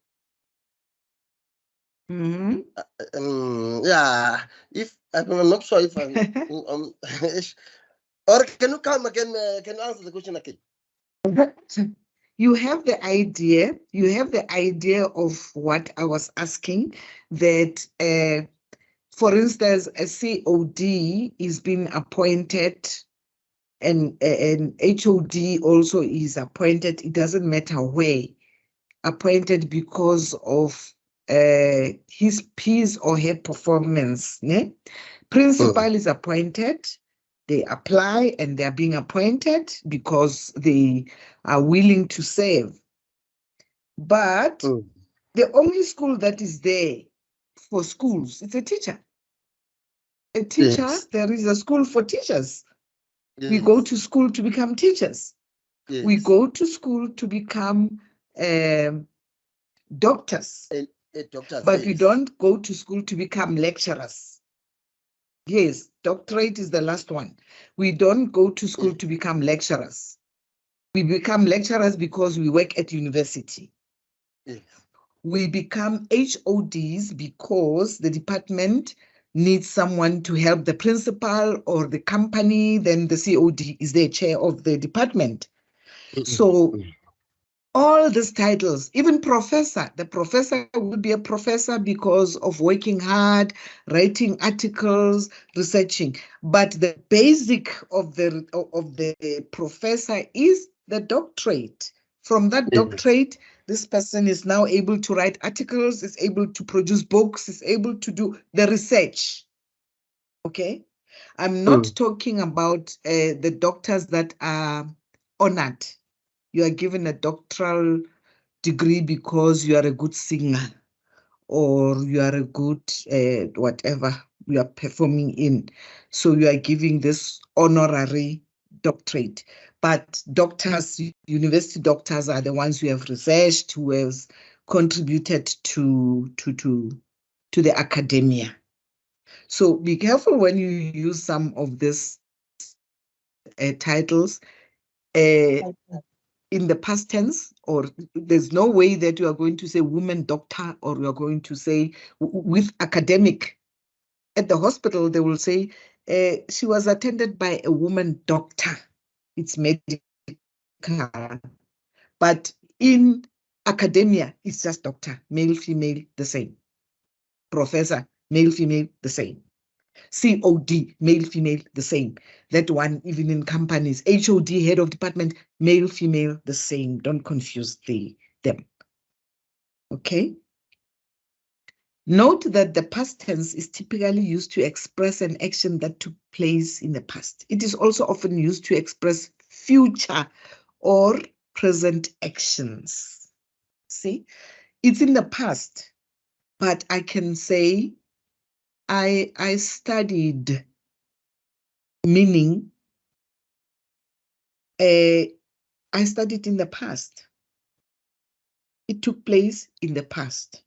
Yeah, if I'm not sure if I'm or can you come again? Can you answer the question again? You have the idea. You have the idea of what I was asking. That, for instance, a COD is being appointed, and an HOD also is appointed. It doesn't matter where. Appointed because of his or her performance. Ne? Principal is appointed. They apply and they're being appointed because they are willing to serve. But the only school that is there for schools, it's a teacher. A teacher, yes. There is a school for teachers. Yes. We go to school to become teachers. Yes. We go to school to become doctors. Doctors, but yes. We don't go to school to become lecturers. Yes, doctorate is the last one. We don't go to school to become lecturers. We become lecturers because we work at university. Yes. We become HODs because the department needs someone to help the principal or the company. Then the COD is the chair of the department. So all these titles, even professor, the professor will be a professor because of working hard, writing articles, researching. But the basic of the professor is the doctorate. From that doctorate, this person is now able to write articles, is able to produce books, is able to do the research. Okay? I'm not talking about the doctors that are honored. You are given a doctoral degree because you are a good singer or you are a good whatever you are performing in. So you are giving this honorary doctorate. But doctors, university doctors are the ones who have researched, who have contributed to the academia. So be careful when you use some of these titles. In the past tense, or there's no way that you are going to say woman doctor, or you are going to say with academic. At the hospital, they will say she was attended by a woman doctor. It's medical. But in academia, it's just doctor, male, female, the same. Professor, male, female, the same. COD, male, female, the same. That one, even in companies. HOD, head of department, male, female, the same. Don't confuse them. Okay? Note that the past tense is typically used to express an action that took place in the past. It is also often used to express future or present actions. See, it's in the past, but I can say I studied, meaning I studied in the past. It took place in the past.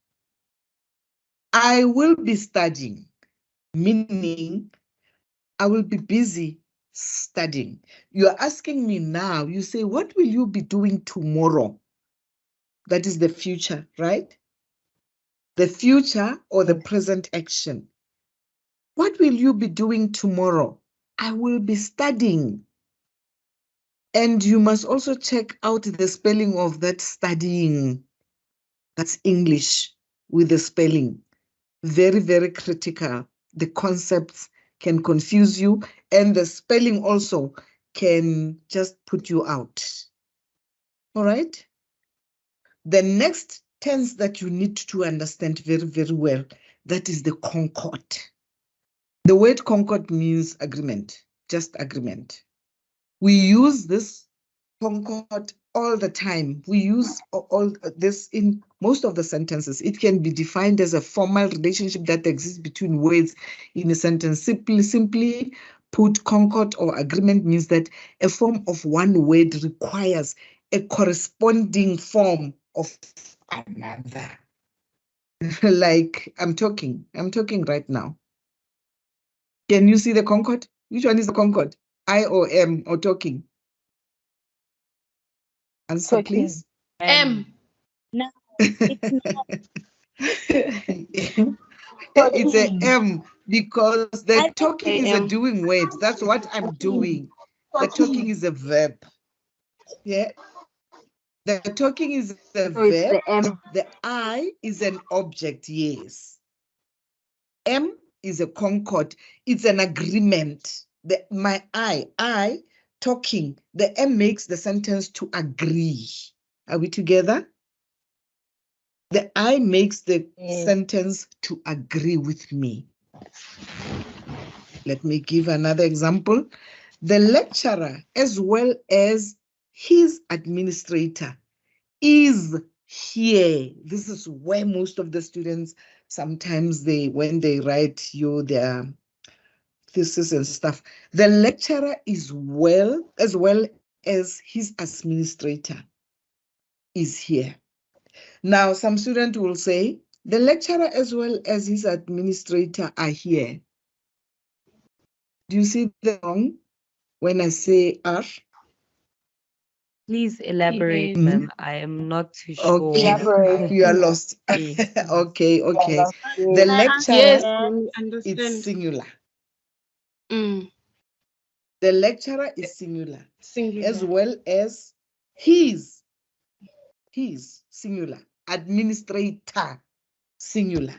I will be studying, meaning I will be busy studying. You're asking me now, you say, what will you be doing tomorrow? That is the future, right? The future or the present action. What will you be doing tomorrow? I will be studying. And you must also check out the spelling of that studying. That's English with the spelling. Very, very critical. The concepts can confuse you, and the spelling also can just put you out. All right? The next tense that you need to understand very, very well, that is the concord. The word concord means agreement, just agreement. We use this concord all the time. We use all this in most of the sentences. It can be defined as a formal relationship that exists between words in a sentence. Simply put, concord or agreement means that a form of one word requires a corresponding form of another. Like I'm talking right now. Can you see the concord? Which one is the concord? I or M or talking? Answer, Talking. please. M. No, it's not. It's a M because the talking is a AM. doing word. That's what I'm doing. The talking is a verb. Yeah. The talking is a So it's verb. the M. The I is an object, yes. M is a concord. It's an agreement. My I, talking. The M makes the sentence to agree. Are we together? The I makes the sentence to agree with me. Let me give another example. The lecturer, as well as his administrator, is here. This is where most of the students, sometimes when they write their thesis and stuff, the lecturer is as well as his administrator is here. Now, some student will say, the lecturer as well as his administrator are here. Do you see the wrong when I say are? Please elaborate, Yes. ma'am. I am not too sure. Okay, Elaborate. you are lost. Yes. Okay. Yes. The lecturer Yes, we understand. is singular. Mm. The lecturer is singular. Singular. As well as his singular. Administrator, singular,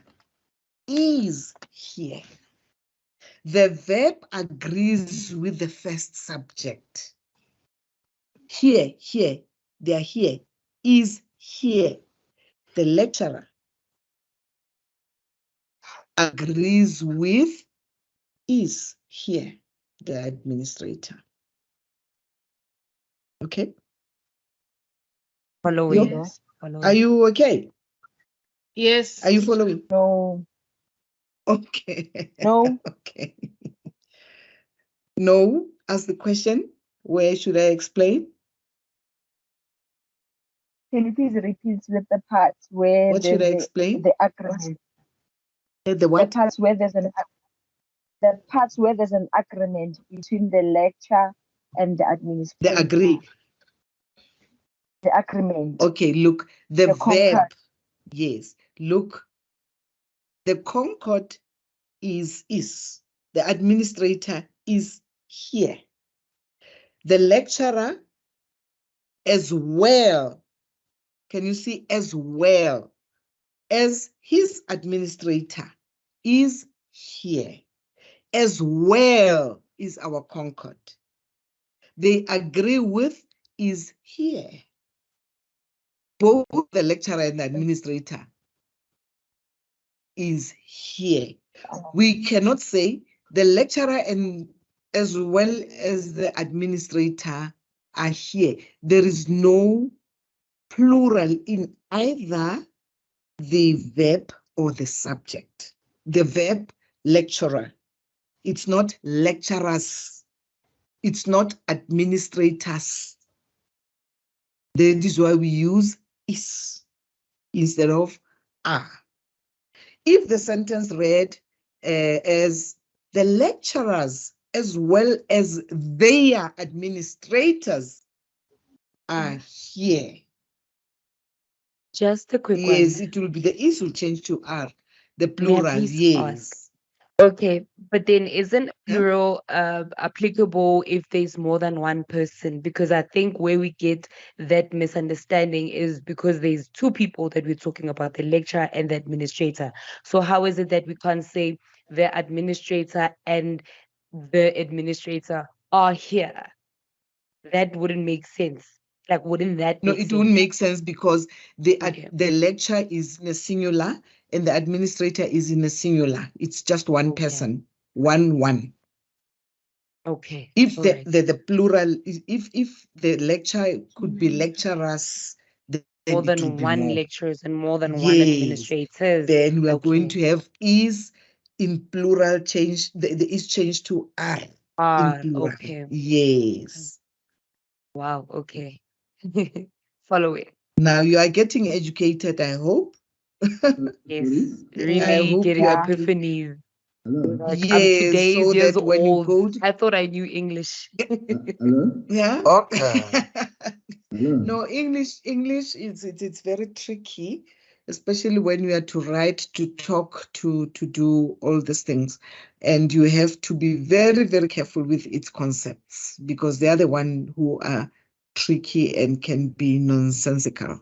is here. The verb agrees with the first subject. Here, they are here, is here. The lecturer agrees with is here, the administrator. Okay? Following. Yes. Are you okay? Yes. Are you following? No. Okay. No. Okay. No, ask the question. Where should I explain? Can you please repeat with the parts where What should I there's explain? the agreement? The what? The parts where there's an agreement between the lecturer and the administrator. The agree. The agreement. Okay, look, the verb. concord. Yes, look, the concord is. The administrator is here. The lecturer as well. Can you see as well as his administrator is here. as well is our concord. They agree with is here. Both the lecturer and the administrator is here. We cannot say the lecturer and as well as the administrator are here. There is no plural in either the verb or the subject. The verb lecturer, it's not lecturers, it's not administrators. That is why we use is instead of are. If the sentence read as the lecturers as well as their administrators are here. Just a quick one. Yes, it will be the is will change to are, the May I plural, please yes. ask? Okay, but then isn't plural applicable if there's more than one person? Because I think where we get that misunderstanding is because there's two people that we're talking about, the lecturer and the administrator. So how is it that we can't say the administrator and the administrator are here? That wouldn't make sense. Like, wouldn't that No, make it sense? wouldn't make sense because Okay. the lecturer is in a singular and the administrator is in a singular. It's just one Okay. person, one. Okay. If All the, right. the plural, if the lecturer could be lecturers, then More it will than be one more. lecturers and more than one Yes, administrators. then we are going Okay. to have is in plural change, the is changed to are in Ah, plural. okay. Yes. Wow, okay. Follow it. Now you are getting educated, I hope. Yes, I really hope getting you are epiphanies. Like, I'm yes, today's so years that when you old. go to, I thought I knew English. yeah. Okay. No, English it's very tricky, especially when you are to write, to talk, to do all these things. And you have to be very, very careful with its concepts because they are the one who are tricky and can be nonsensical.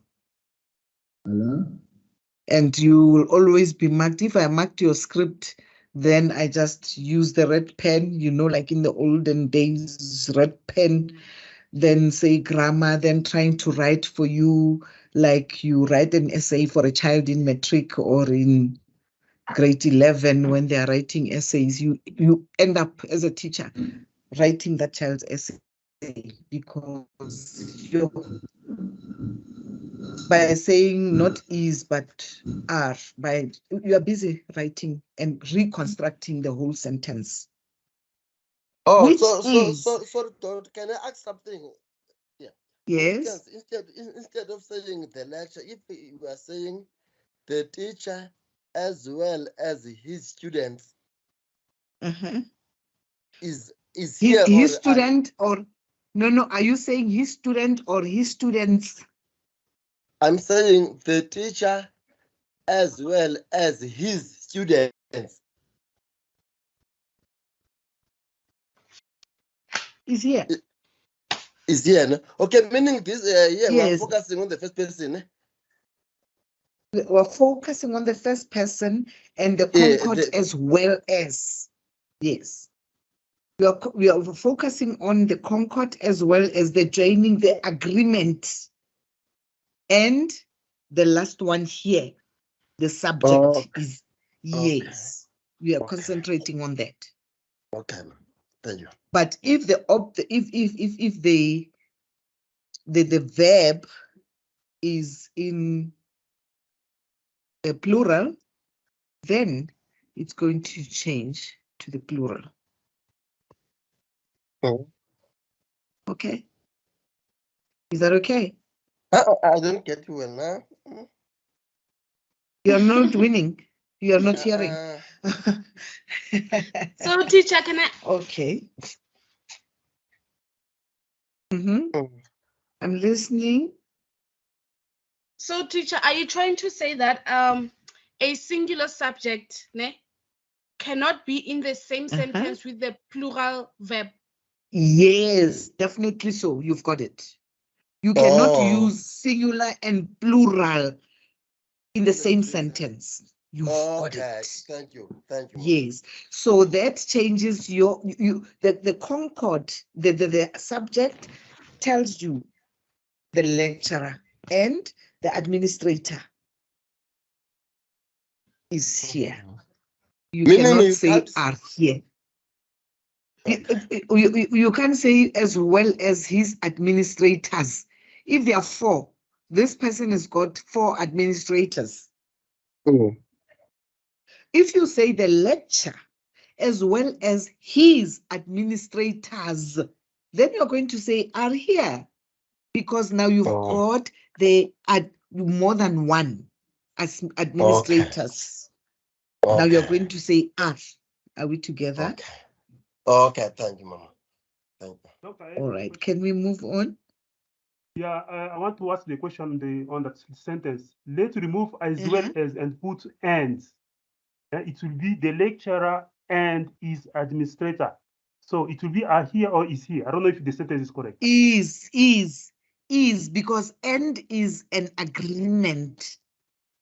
And you will always be marked. If I marked your script, then I just use the red pen, like in the olden days, red pen, then say grammar, then trying to write for you, like you write an essay for a child in matric or in grade 11 when they are writing essays, you end up as a teacher writing that child's essay because by saying not is but are, you are busy writing and reconstructing the whole sentence. Oh, Which so, Dot, can I ask something? Yeah. Yes. Instead of saying the lecture, if you are saying the teacher as well as his students is here his student or no, are you saying his student or his students? I'm saying the teacher as well as his students. Is here. Is here, no? Okay, meaning this Yes. we're focusing on the first person. We're focusing on the first person and the concord as well as. Yes. We are focusing on the concord as well as the joining, the agreement. And the last one here, the subject is yes. We are concentrating on that. Okay, thank you. But if the the verb is in a plural, then it's going to change to the plural. Okay. Is that okay? I don't get you well now. You are not winning. You are not hearing. So, teacher, can I? Okay. I'm listening. So, teacher, are you trying to say that a singular subject cannot be in the same sentence with the plural verb? Yes, definitely so. You've got it. You cannot use singular and plural in the same sentence. You've got Okay, it. thank you. Thank you. Yes. So that changes the concord, the subject tells you the lecturer and the administrator is here. You Meaning cannot you say can't- are here. Okay. You can't say as well as his administrators. If there are 4, this person has got 4 administrators. Mm. If you say the lecturer as well as his administrators, then you're going to say are here, because now you've got the more than one as administrators. Now you're Okay. going to say are we together? Okay. Okay, thank you, Mama. Thank you. Doctor, I have All a right, question. can we move on? Yeah, I want to ask the question on that sentence. Let's remove as well as and put and. It will be the lecturer and his administrator. So it will be are here or is here. I don't know if the sentence is correct. Is, because and is an agreement.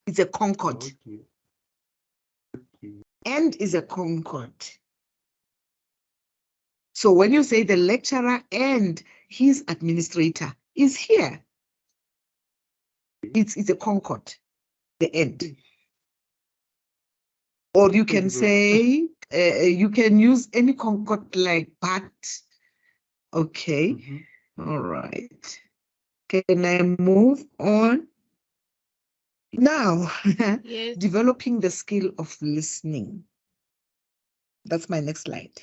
It's a concord. Okay. Okay. And is a concord. So when you say the lecturer and his administrator is here, it's a concord, the end. Or you can say, you can use any concord like but. Okay, all right. Can I move on? Now, Yes. developing the skill of listening. That's my next slide.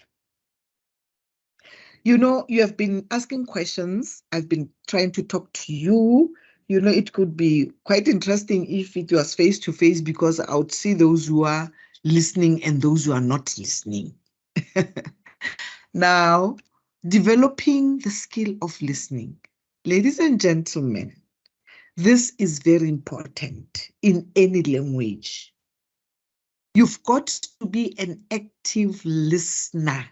You know, you have been asking questions. I've been trying to talk to you. You know, it could be quite interesting if it was face to face, because I would see those who are listening and those who are not listening. Now, developing the skill of listening. Ladies and gentlemen, this is very important in any language. You've got to be an active listener.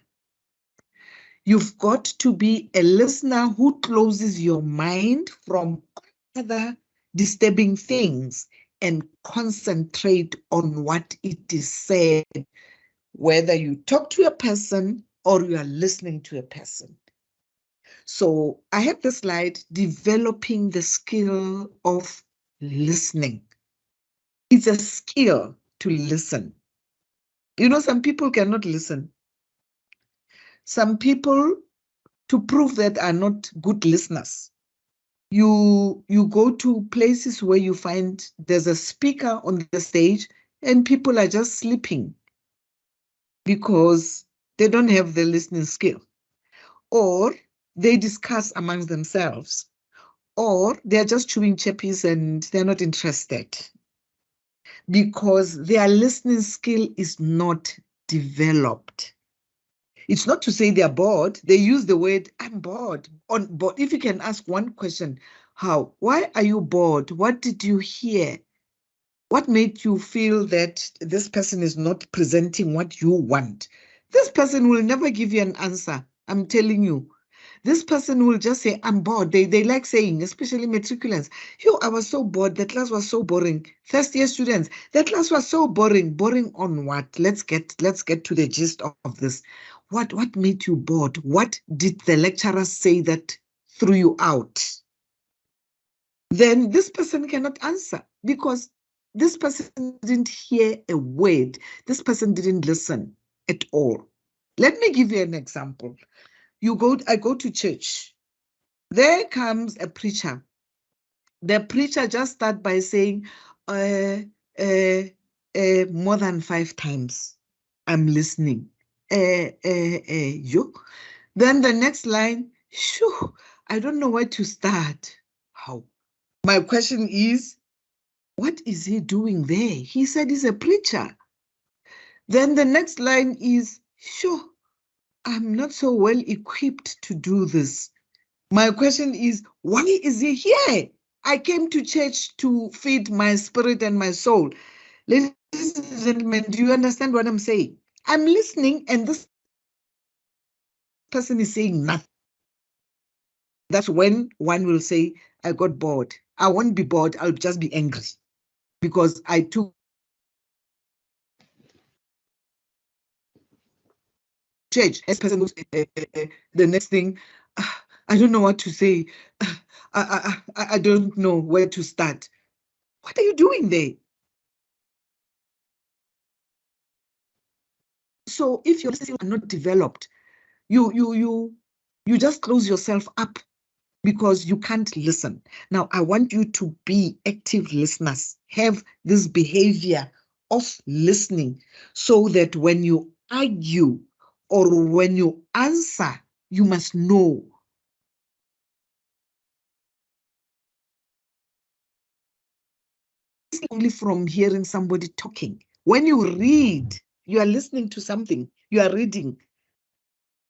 You've got to be a listener who closes your mind from other disturbing things and concentrate on what it is said, whether you talk to a person or you are listening to a person. So I have the slide, developing the skill of listening. It's a skill to listen. You know, some people cannot listen. Some people, to prove that, are not good listeners. You go to places where you find there's a speaker on the stage and people are just sleeping because they don't have the listening skill, or they discuss amongst themselves, or they're just chewing chappies and they're not interested because their listening skill is not developed. It's not to say they're bored. They use the word, I'm bored. But if you can ask one question, how? Why are you bored? What did you hear? What made you feel that this person is not presenting what you want? This person will never give you an answer. I'm telling you. This person will just say, I'm bored. They like saying, especially matriculants, yo, I was so bored. That class was so boring. First year students, that class was so boring. Boring on what? Let's get to the gist of this. What made you bored? What did the lecturer say that threw you out? Then this person cannot answer because this person didn't hear a word. This person didn't listen at all. Let me give you an example. I go to church. There comes a preacher. The preacher just starts by saying, more than 5 times. I'm listening. You. Then the next line, shoo, I don't know where to start. How? My question is, what is he doing there? He said he's a preacher. Then the next line is, sure, I'm not so well equipped to do this. My question is, why is he here? I came to church to feed my spirit and my soul. Ladies and gentlemen, do you understand what I'm saying? I'm listening and this person is saying nothing. That's when one will say, I got bored. I won't be bored. I'll just be angry because I took change. As person goes, the next thing, I don't know what to say. I don't know where to start. What are you doing there? So if your listening are not developed, you just close yourself up because you can't listen. Now, I want you to be active listeners, have this behavior of listening so that when you argue or when you answer, you must know. Only from hearing somebody talking. When you read, you are listening to something, you are reading.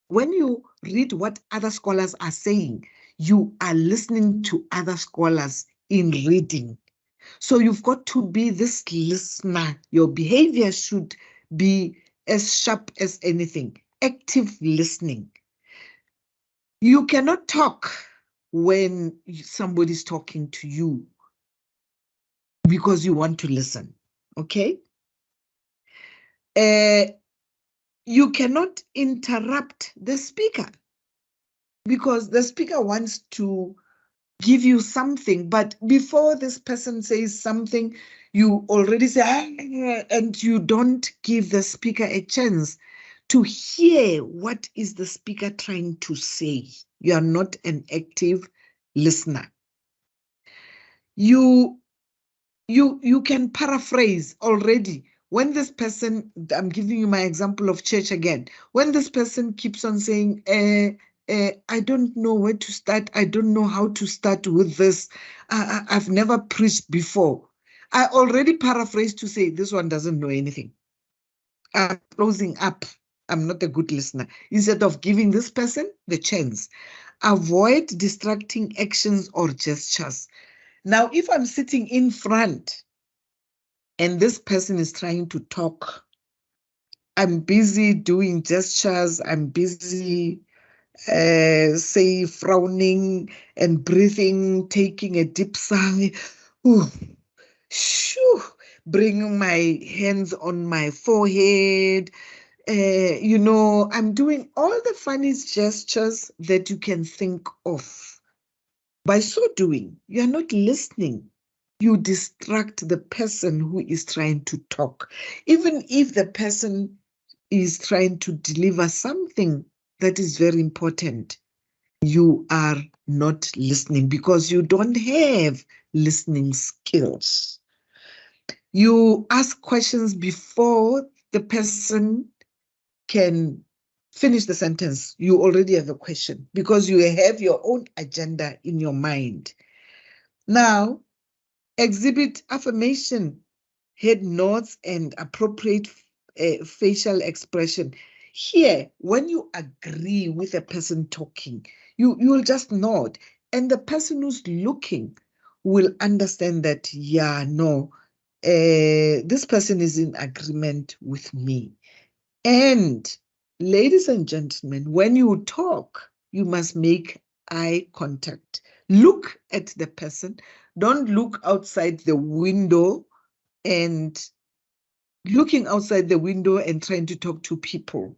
When you read what other scholars are saying, you are listening to other scholars in reading. So you've got to be this listener. Your behavior should be as sharp as anything. Active listening. You cannot talk when somebody's talking to you because you want to listen, okay? You cannot interrupt the speaker because the speaker wants to give you something, but before this person says something, you already say, and you don't give the speaker a chance to hear what is the speaker trying to say. You are not an active listener. You can paraphrase already. When this person, I'm giving you my example of church again, when this person keeps on saying, I don't know where to start, I don't know how to start with this, I've never preached before, I already paraphrased to say, this one doesn't know anything. I'm closing up. I'm not a good listener. Instead of giving this person the chance, avoid distracting actions or gestures. Now, if I'm sitting in front and this person is trying to talk, I'm busy doing gestures, I'm busy, say, frowning and breathing, taking a deep sigh, bringing my hands on my forehead. I'm doing all the funniest gestures that you can think of. By so doing, you are not listening. You distract the person who is trying to talk. Even if the person is trying to deliver something that is very important, you are not listening because you don't have listening skills. You ask questions before the person can finish the sentence. You already have a question because you have your own agenda in your mind. Now, exhibit affirmation, head nods, and appropriate facial expression. Here, when you agree with a person talking, you will just nod, and the person who's looking will understand that, yeah, no, this person is in agreement with me. And ladies and gentlemen, when you talk, you must make eye contact. Look at the person. Don't look outside the window and looking outside the window and trying to talk to people.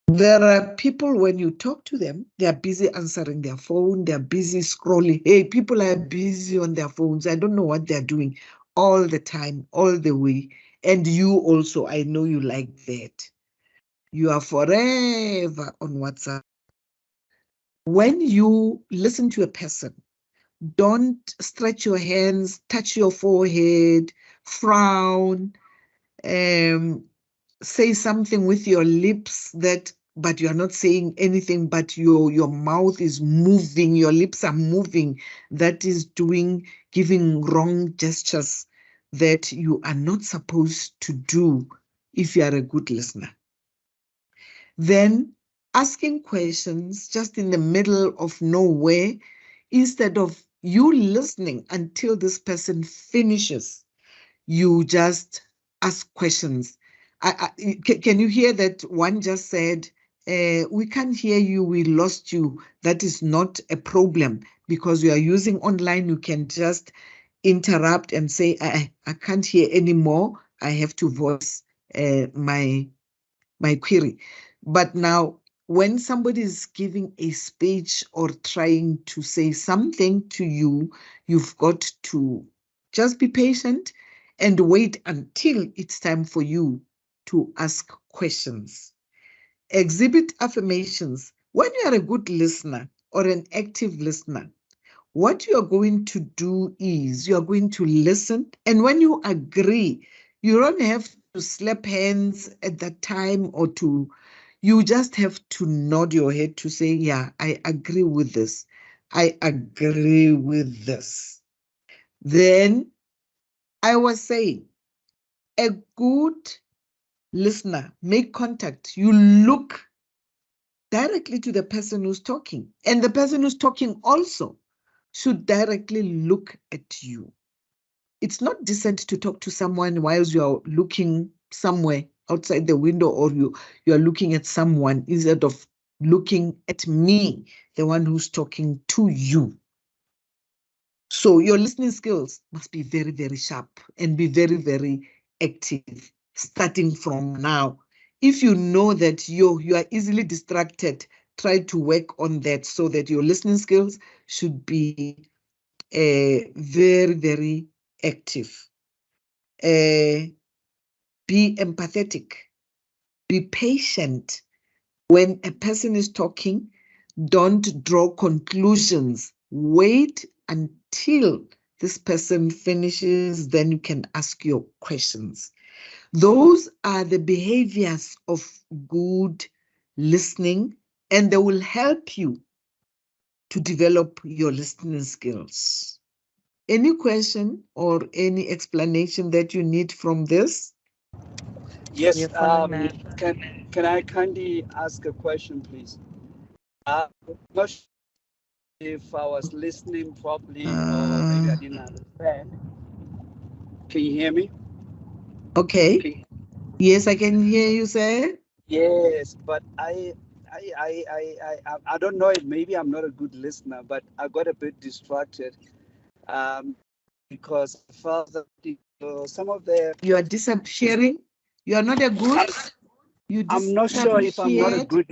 There are people, when you talk to them, they are busy answering their phone, they are busy scrolling. Hey, people are busy on their phones. I don't know what they're doing all the time, all the way. And you also, I know you like that. You are forever on WhatsApp. When you listen to a person, don't stretch your hands, touch your forehead, frown, say something with your lips but you are not saying anything, but your mouth is moving, your lips are moving. That is giving wrong gestures that you are not supposed to do if you are a good listener. Then asking questions just in the middle of nowhere, instead of you listening until this person finishes, you just ask questions. Can you hear that one just said, we can't hear you, we lost you. That is not a problem because you are using online. You can just interrupt and say, I can't hear anymore. I have to voice my query. But now, when somebody is giving a speech or trying to say something to you, you've got to just be patient and wait until it's time for you to ask questions. Exhibit affirmations. When you are a good listener or an active listener, what you are going to do is you are going to listen. And when you agree, you don't have to slap hands at that time or to, you just have to nod your head to say, yeah, I agree with this. I agree with this. Then I was saying, a good listener, make contact. You look directly to the person who's talking, and the person who's talking also should directly look at you. It's not decent to talk to someone whilst you're looking somewhere outside the window, or you're looking at someone instead of looking at me, the one who's talking to you. So your listening skills must be very, very sharp and be very, very active starting from now. If you know that you are easily distracted, try to work on that so that your listening skills should be very, very active. Be empathetic. Be patient. When a person is talking, don't draw conclusions. Wait until this person finishes, then you can ask your questions. Those are the behaviors of good listening, and they will help you to develop your listening skills. Any question or any explanation that you need from this? Yes, You're fine, ma'am. can I kindly ask a question, please? I'm not sure if I was listening properly or maybe I didn't understand. Can you hear me? Okay. Yes, I can hear you, sir. Yes, but I don't know if maybe I'm not a good listener, but I got a bit distracted because I felt that some of the You are sharing. You are not a good. I'm not sure if I'm not a good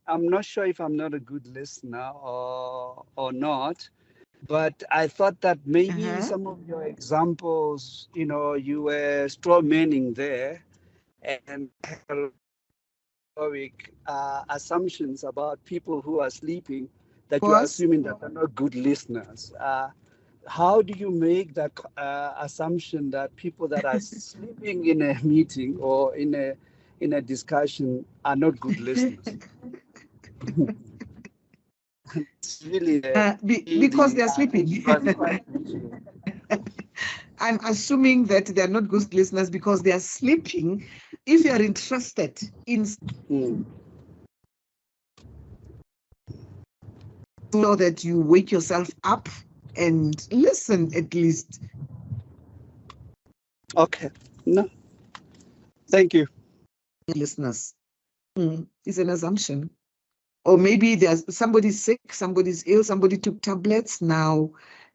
I'm not sure if I'm not a good listener or not. But I thought that maybe some of your examples, you were straw manning there and assumptions about people who are sleeping that you are assuming that they're not good listeners. How do you make that assumption that people that are sleeping in a meeting or in a discussion are not good listeners? It's really because they're sleeping. I'm assuming that they're not good listeners because they are sleeping. If you are interested in so that you wake yourself up and listen at least. Okay. No. Thank you. Listeners. It's an assumption. Or maybe there's somebody's sick, somebody's ill, somebody took tablets. Now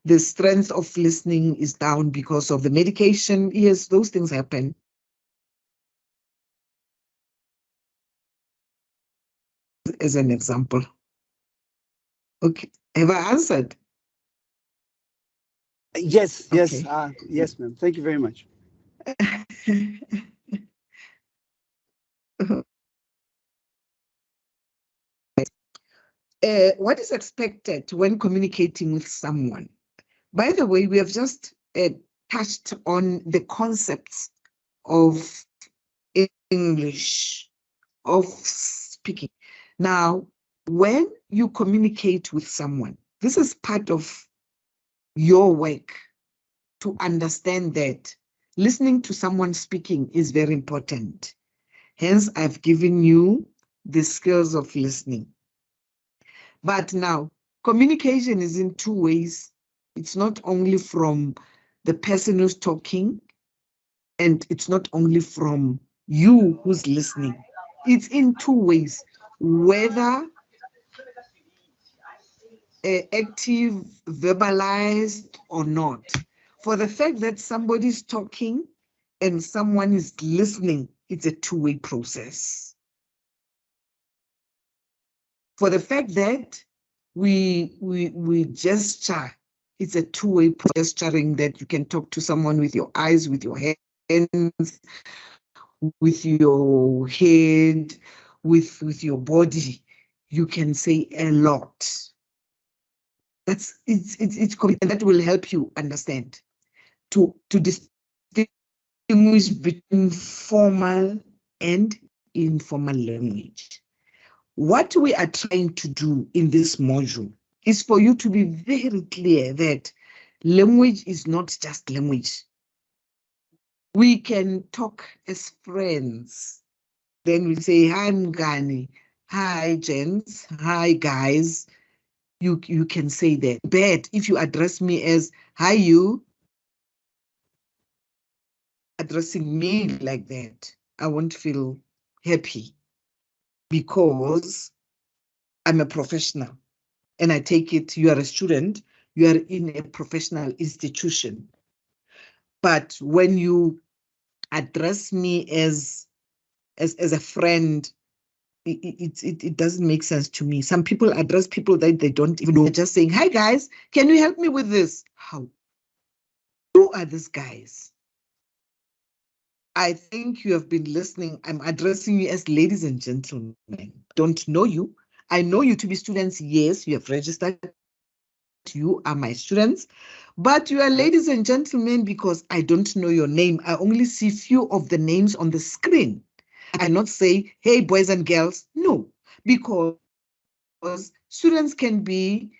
the strength of listening is down because of the medication. Yes, those things happen. As an example. Okay. Have I answered? Yes, yes, Okay. yes, ma'am. Thank you very much. What is expected when communicating with someone? By the way, we have just touched on the concepts of English, of speaking. Now, when you communicate with someone, this is part of your work to understand that listening to someone speaking is very important. Hence, I've given you the skills of listening. But now, communication is in two ways. It's not only from the person who's talking, and it's not only from you who's listening. It's in two ways, whether active, verbalized or not. For the fact that somebody's talking and someone is listening, it's a two-way process. for the fact that we gesture. It's a two-way gesturing that you can talk to someone with your eyes, with your hands, with your head, with your body. You can say a lot. It's and that will help you understand to distinguish between formal and informal language. What we are trying to do in this module is for you to be very clear that language is not just language. We can talk as friends. Then we say, hi, Mgani. Hi, gents. Hi, guys. You can say that. But if you address me as, hi, you, addressing me like that, I won't feel happy because I'm a professional. And I take it you are a student, you are in a professional institution. But when you address me as a friend, it doesn't make sense to me. Some people address people that they don't even know. They're just saying, hi guys, can you help me with this? How? Who are these guys? I think you have been listening. I'm addressing you as ladies and gentlemen. Don't know you. I know you to be students. Yes, you have registered. You are my students, but you are ladies and gentlemen because I don't know your name. I only see few of the names on the screen. I cannot say, hey, boys and girls. No, because students can be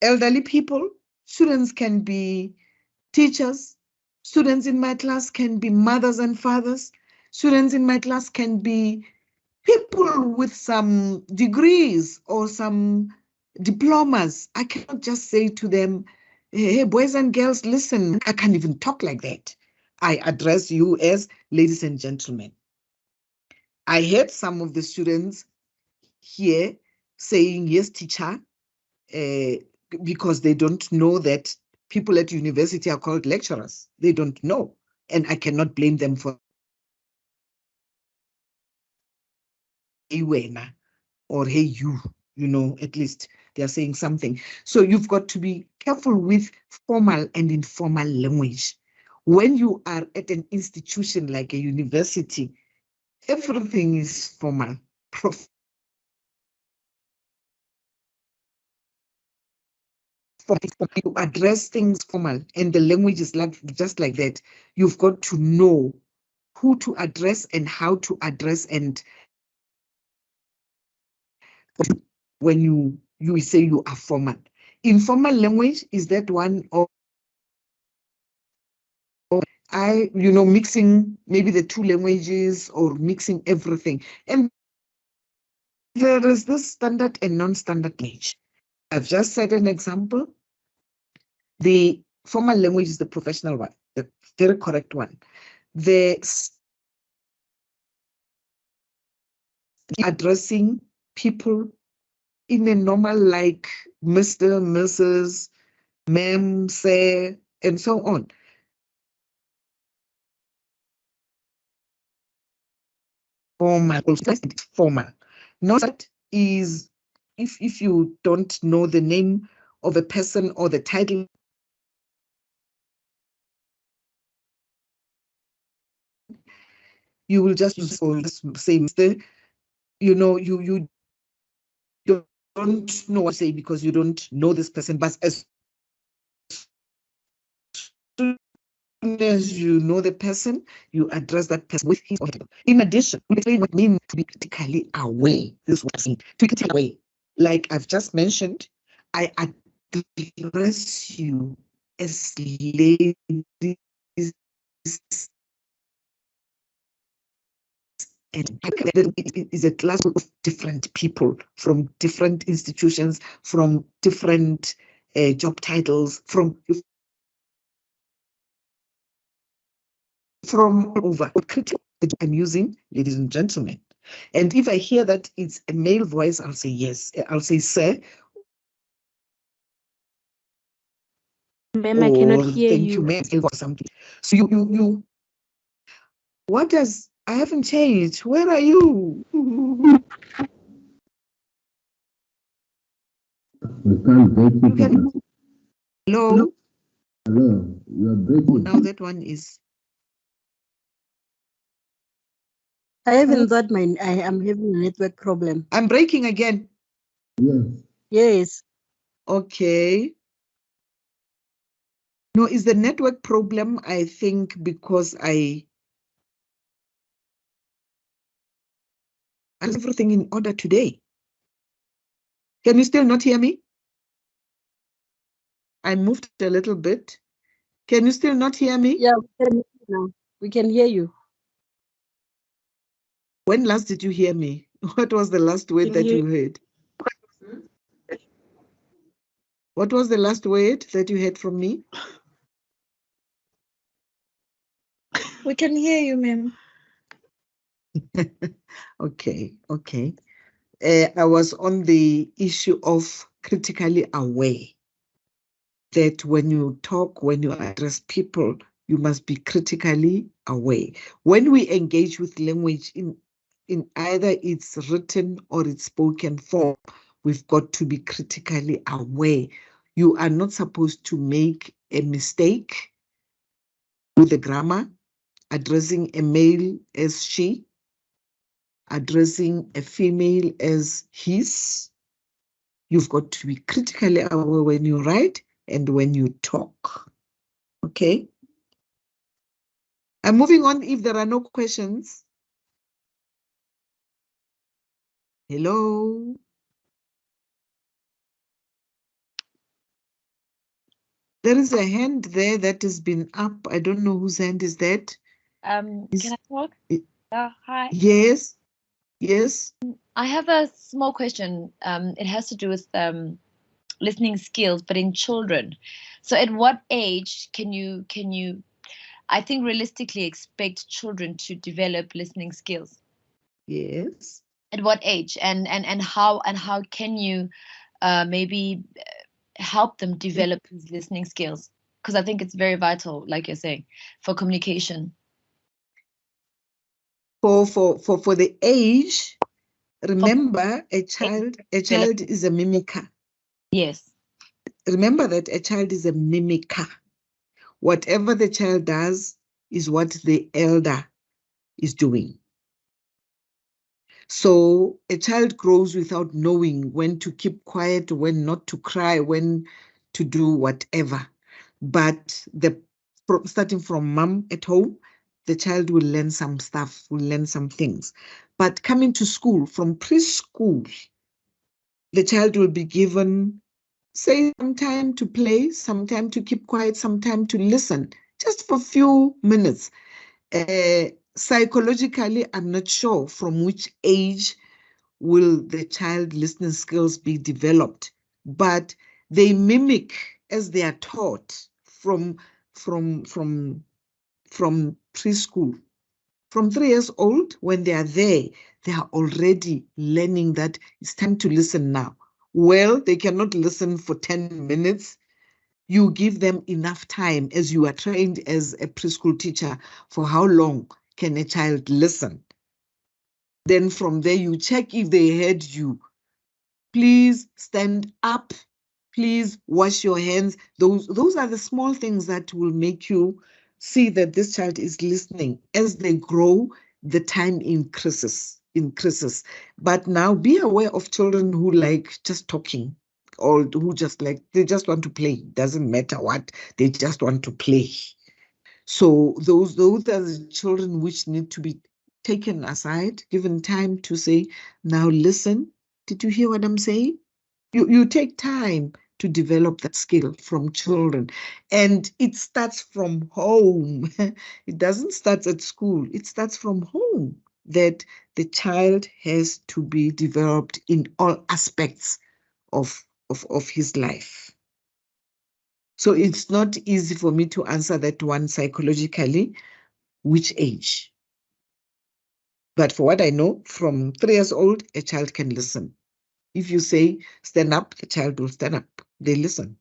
elderly people. Students can be teachers. Students in my class can be mothers and fathers. Students in my class can be people with some degrees or some diplomas. I cannot just say to them, hey, boys and girls, listen, I can't even talk like that. I address you as ladies and gentlemen. I heard some of the students here saying, yes, teacher, because they don't know that people at university are called lecturers. They don't know. And I cannot blame them for or hey, you know, at least they are saying something. So you've got to be careful with formal and informal language. When you are at an institution like a university, everything is formal. You address things formal and the language is like just like that. You've got to know who to address and how to address, and when you say you are formal. Informal language is that one of mixing maybe the two languages or mixing everything. And there is this standard and non-standard language. I've just said an example. The formal language is the professional one, the very correct one. The addressing people in a normal, like Mr., Mrs., ma'am, sir, and so on. Formal. Not is if you don't know the name of a person or the title, you will just say Mr. You know, you don't know what to say because you don't know this person, but as soon as you know the person, you address that person with his or her. In addition, we explain what it means to be critically aware. This is what I mean. To be critically aware. Like I've just mentioned, I address you as ladies and it is a class of different people from different institutions, from different job titles, from over. That I'm using, ladies and gentlemen. And if I hear that it's a male voice, I'll say yes. I'll say sir. Ma'am, I cannot hear thank you. Ma'am, or something. So you. What does? I haven't changed. Where are you? We can't get You can. you. Hello? Hello, you are Oh, breaking. now that one is. I even thought I am having a network problem. I'm breaking again. Yes. Yes. Okay. No, is the network problem, I think, because I have everything in order today. Can you still not hear me? I moved a little bit. Can you still not hear me? Yeah, we can hear you now. We can hear you. When last did you hear me? What was the last word that you heard? What was the last word that you heard from me? We can hear you, ma'am. Okay. I was on the issue of critically aware, that when you talk, when you address people, you must be critically aware. When we engage with language in either its written or its spoken form, we've got to be critically aware. You are not supposed to make a mistake with the grammar, addressing a male as she, addressing a female as his. You've got to be critically aware when you write and when you talk. Okay? I'm moving on if there are no questions. Hello? There is a hand there that has been up. I don't know whose hand is that. Can I talk? Hi. Yes. Yes. I have a small question. It has to do with listening skills, but in children. So at what age can you I think realistically expect children to develop listening skills? Yes. At what age? And how can you maybe help them develop these listening skills? Because I think it's very vital, like you're saying, for communication. For the age, remember a child is a mimicker. Yes. Remember that a child is a mimicker. Whatever the child does is what the elder is doing. So a child grows without knowing when to keep quiet, when not to cry, when to do whatever. But starting from mom at home, the child will learn some stuff, will learn some things. But coming to school, from preschool, the child will be given, say, some time to play, some time to keep quiet, some time to listen, just for a few minutes. Psychologically, I'm not sure from which age will the child listening skills be developed, but they mimic as they are taught from preschool. From 3 years old, when they are there, they are already learning that it's time to listen now. Well, they cannot listen for 10 minutes. You give them enough time, as you are trained as a preschool teacher, for how long can a child listen. Then from there, you check if they heard you. Please stand up. Please wash your hands. Those are the small things that will make you see that this child is listening. As they grow, the time increases. But now be aware of children who like just talking, or who just like, they just want to play. Doesn't matter what, they just want to play. So those are the children which need to be taken aside, given time to say, now listen, did you hear what I'm saying? You take time to develop that skill from children. And it starts from home. It doesn't start at school. It starts from home, that the child has to be developed in all aspects of his life. So it's not easy for me to answer that one psychologically, which age. But for what I know, from 3 years old, a child can listen. If you say, stand up, the child will stand up. They listen.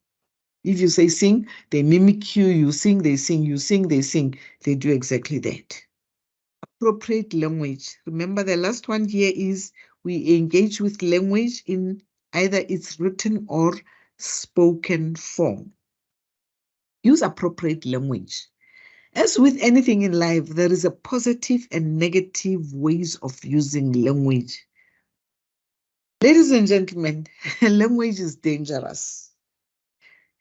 If you say sing, they mimic you. You sing, they sing. You sing, they sing. They do exactly that. Appropriate language. Remember, the last one here is we engage with language in either it's written or spoken form. Use appropriate language. As with anything in life, there is a positive and negative ways of using language. Ladies and gentlemen, language is dangerous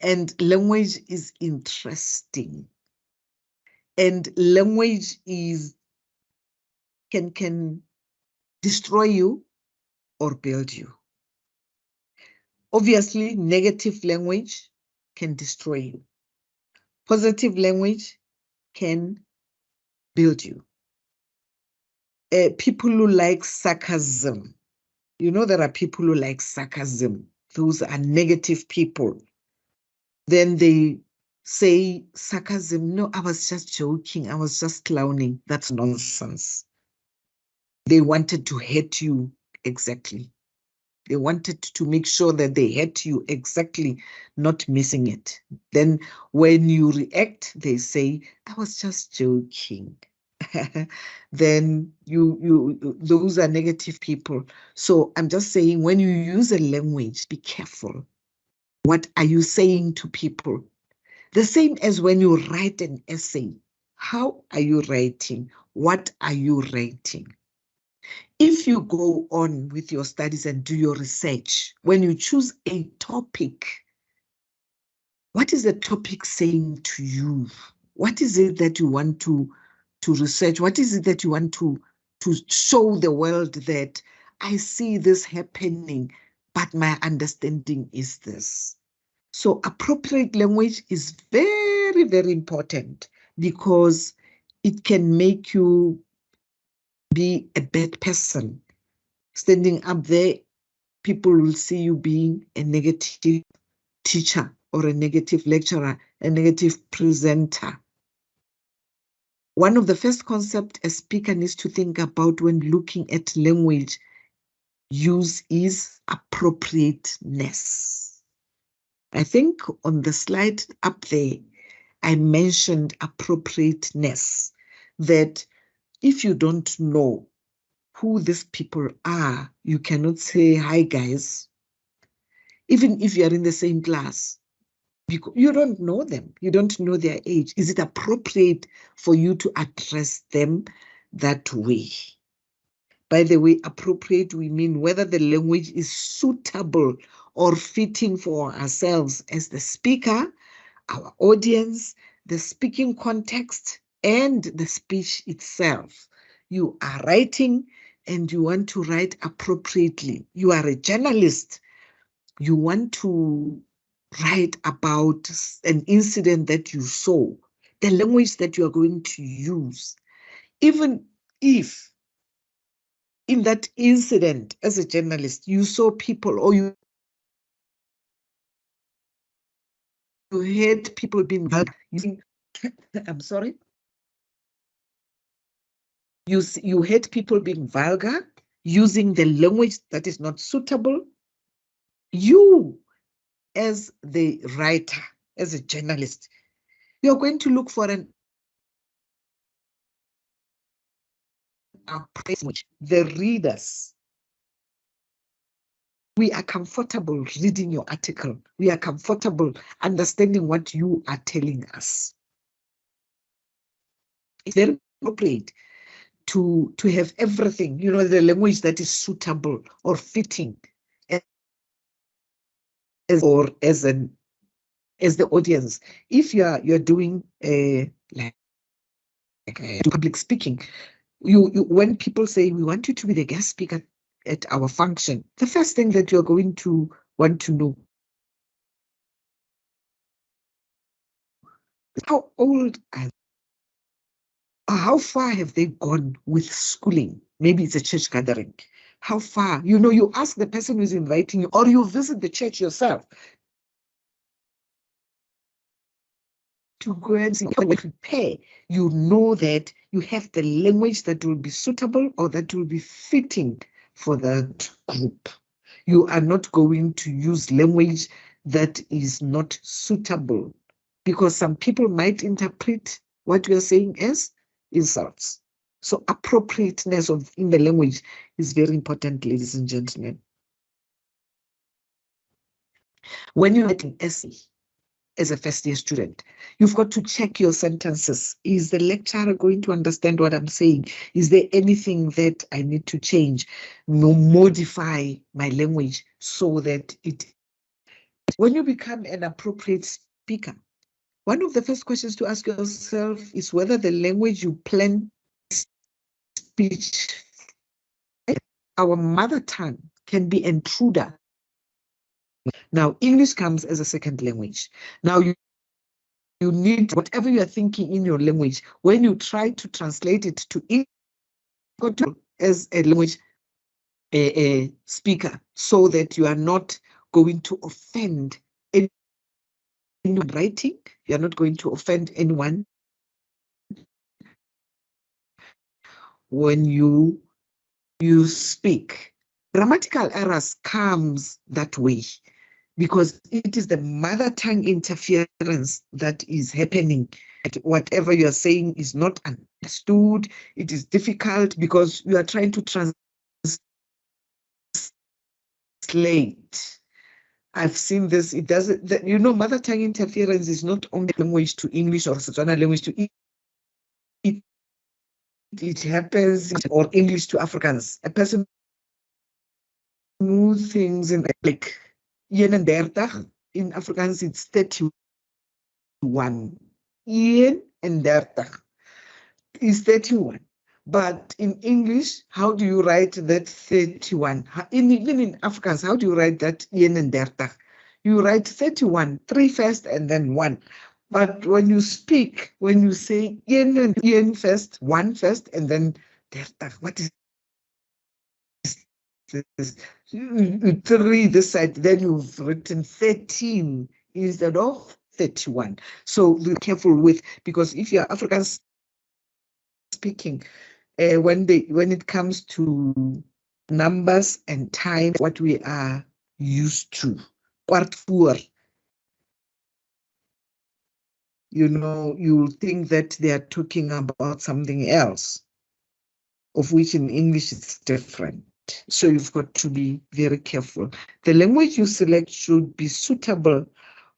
and language is interesting and language can destroy you or build you. Obviously, negative language can destroy you. Positive language can build you. People who like sarcasm, you know, there are people who like sarcasm. Those are negative people. Then they say sarcasm. No, I was just joking. I was just clowning. That's nonsense. They wanted to hurt you exactly. They wanted to make sure that they hurt you exactly, not missing it. Then when you react, they say, I was just joking. Then those are negative people. So I'm just saying, when you use a language, be careful. What are you saying to people? The same as when you write an essay. How are you writing? What are you writing? If you go on with your studies and do your research, when you choose a topic, what is the topic saying to you? What is it that you want to research? What is it that you want to show the world that I see this happening, but my understanding is this? So appropriate language is very, very important because it can make you be a bad person. Standing up there, people will see you being a negative teacher or a negative lecturer, a negative presenter. One of the first concepts a speaker needs to think about when looking at language use is appropriateness. I think on the slide up there, I mentioned appropriateness, that if you don't know who these people are, you cannot say, hi guys, even if you are in the same class, because you don't know them, you don't know their age. Is it appropriate for you to address them that way? By the way, appropriate, we mean whether the language is suitable or fitting for ourselves as the speaker, our audience, the speaking context, and the speech itself. You are writing and you want to write appropriately. You are a journalist. You want to write about an incident that you saw, the language that you are going to use. Even if in that incident, as a journalist, you saw people or you heard people being vulgar using, I'm sorry, you heard people being vulgar, using the language that is not suitable. You, as the writer, as a journalist, you're going to look for an appropriate. The readers, we are comfortable reading your article. We are comfortable understanding what you are telling us. It's very appropriate to have everything, you know, the language that is suitable or fitting as the audience. If you're doing like public speaking, you when people say we want you to be the guest speaker at our function, the first thing that you're going to want to know, how old are they? How far have they gone with schooling? Maybe it's a church gathering. How far? You know, you ask the person who's inviting you, or you visit the church yourself to go and see, prepare. You know that you have the language that will be suitable or that will be fitting for that group. You are not going to use language that is not suitable, because some people might interpret what you are saying as insults. So appropriateness in the language is very important, ladies and gentlemen. When you write an essay as a first year student, you've got to check your sentences. Is the lecturer going to understand what I'm saying? Is there anything that I need to change, modify my language so that it, when you become an appropriate speaker, one of the first questions to ask yourself is whether the language you plan speech, our mother tongue, can be intruder. Now, English comes as a second language. Now, you need whatever you are thinking in your language, when you try to translate it to English as a language speaker, so that you are not going to offend anyone writing, you are not going to offend anyone when you speak. Grammatical errors comes that way because it is the mother tongue interference that is happening. Whatever you are saying is not understood. It is difficult because you are trying to translate. I've seen this. It doesn't, mother tongue interference is not only language to English or Setswana language to it happens, or English to Africans. A person who things in like 31 in Afrikaans, it's 31. 31 is 31. But in English, how do you write that 31? Even in Afrikaans, how do you write that 31? You write 31, 3 first and then 1. But when you speak, when you say yen first, 1 first, and then 30, what is this? 3 this side, then you've written 13 instead of 31. So be careful with, because if you're African speaking, when it comes to numbers and time, what we are used to, kwart voor, you think that they are talking about something else, of which in English it's different. So you've got to be very careful. The language you select should be suitable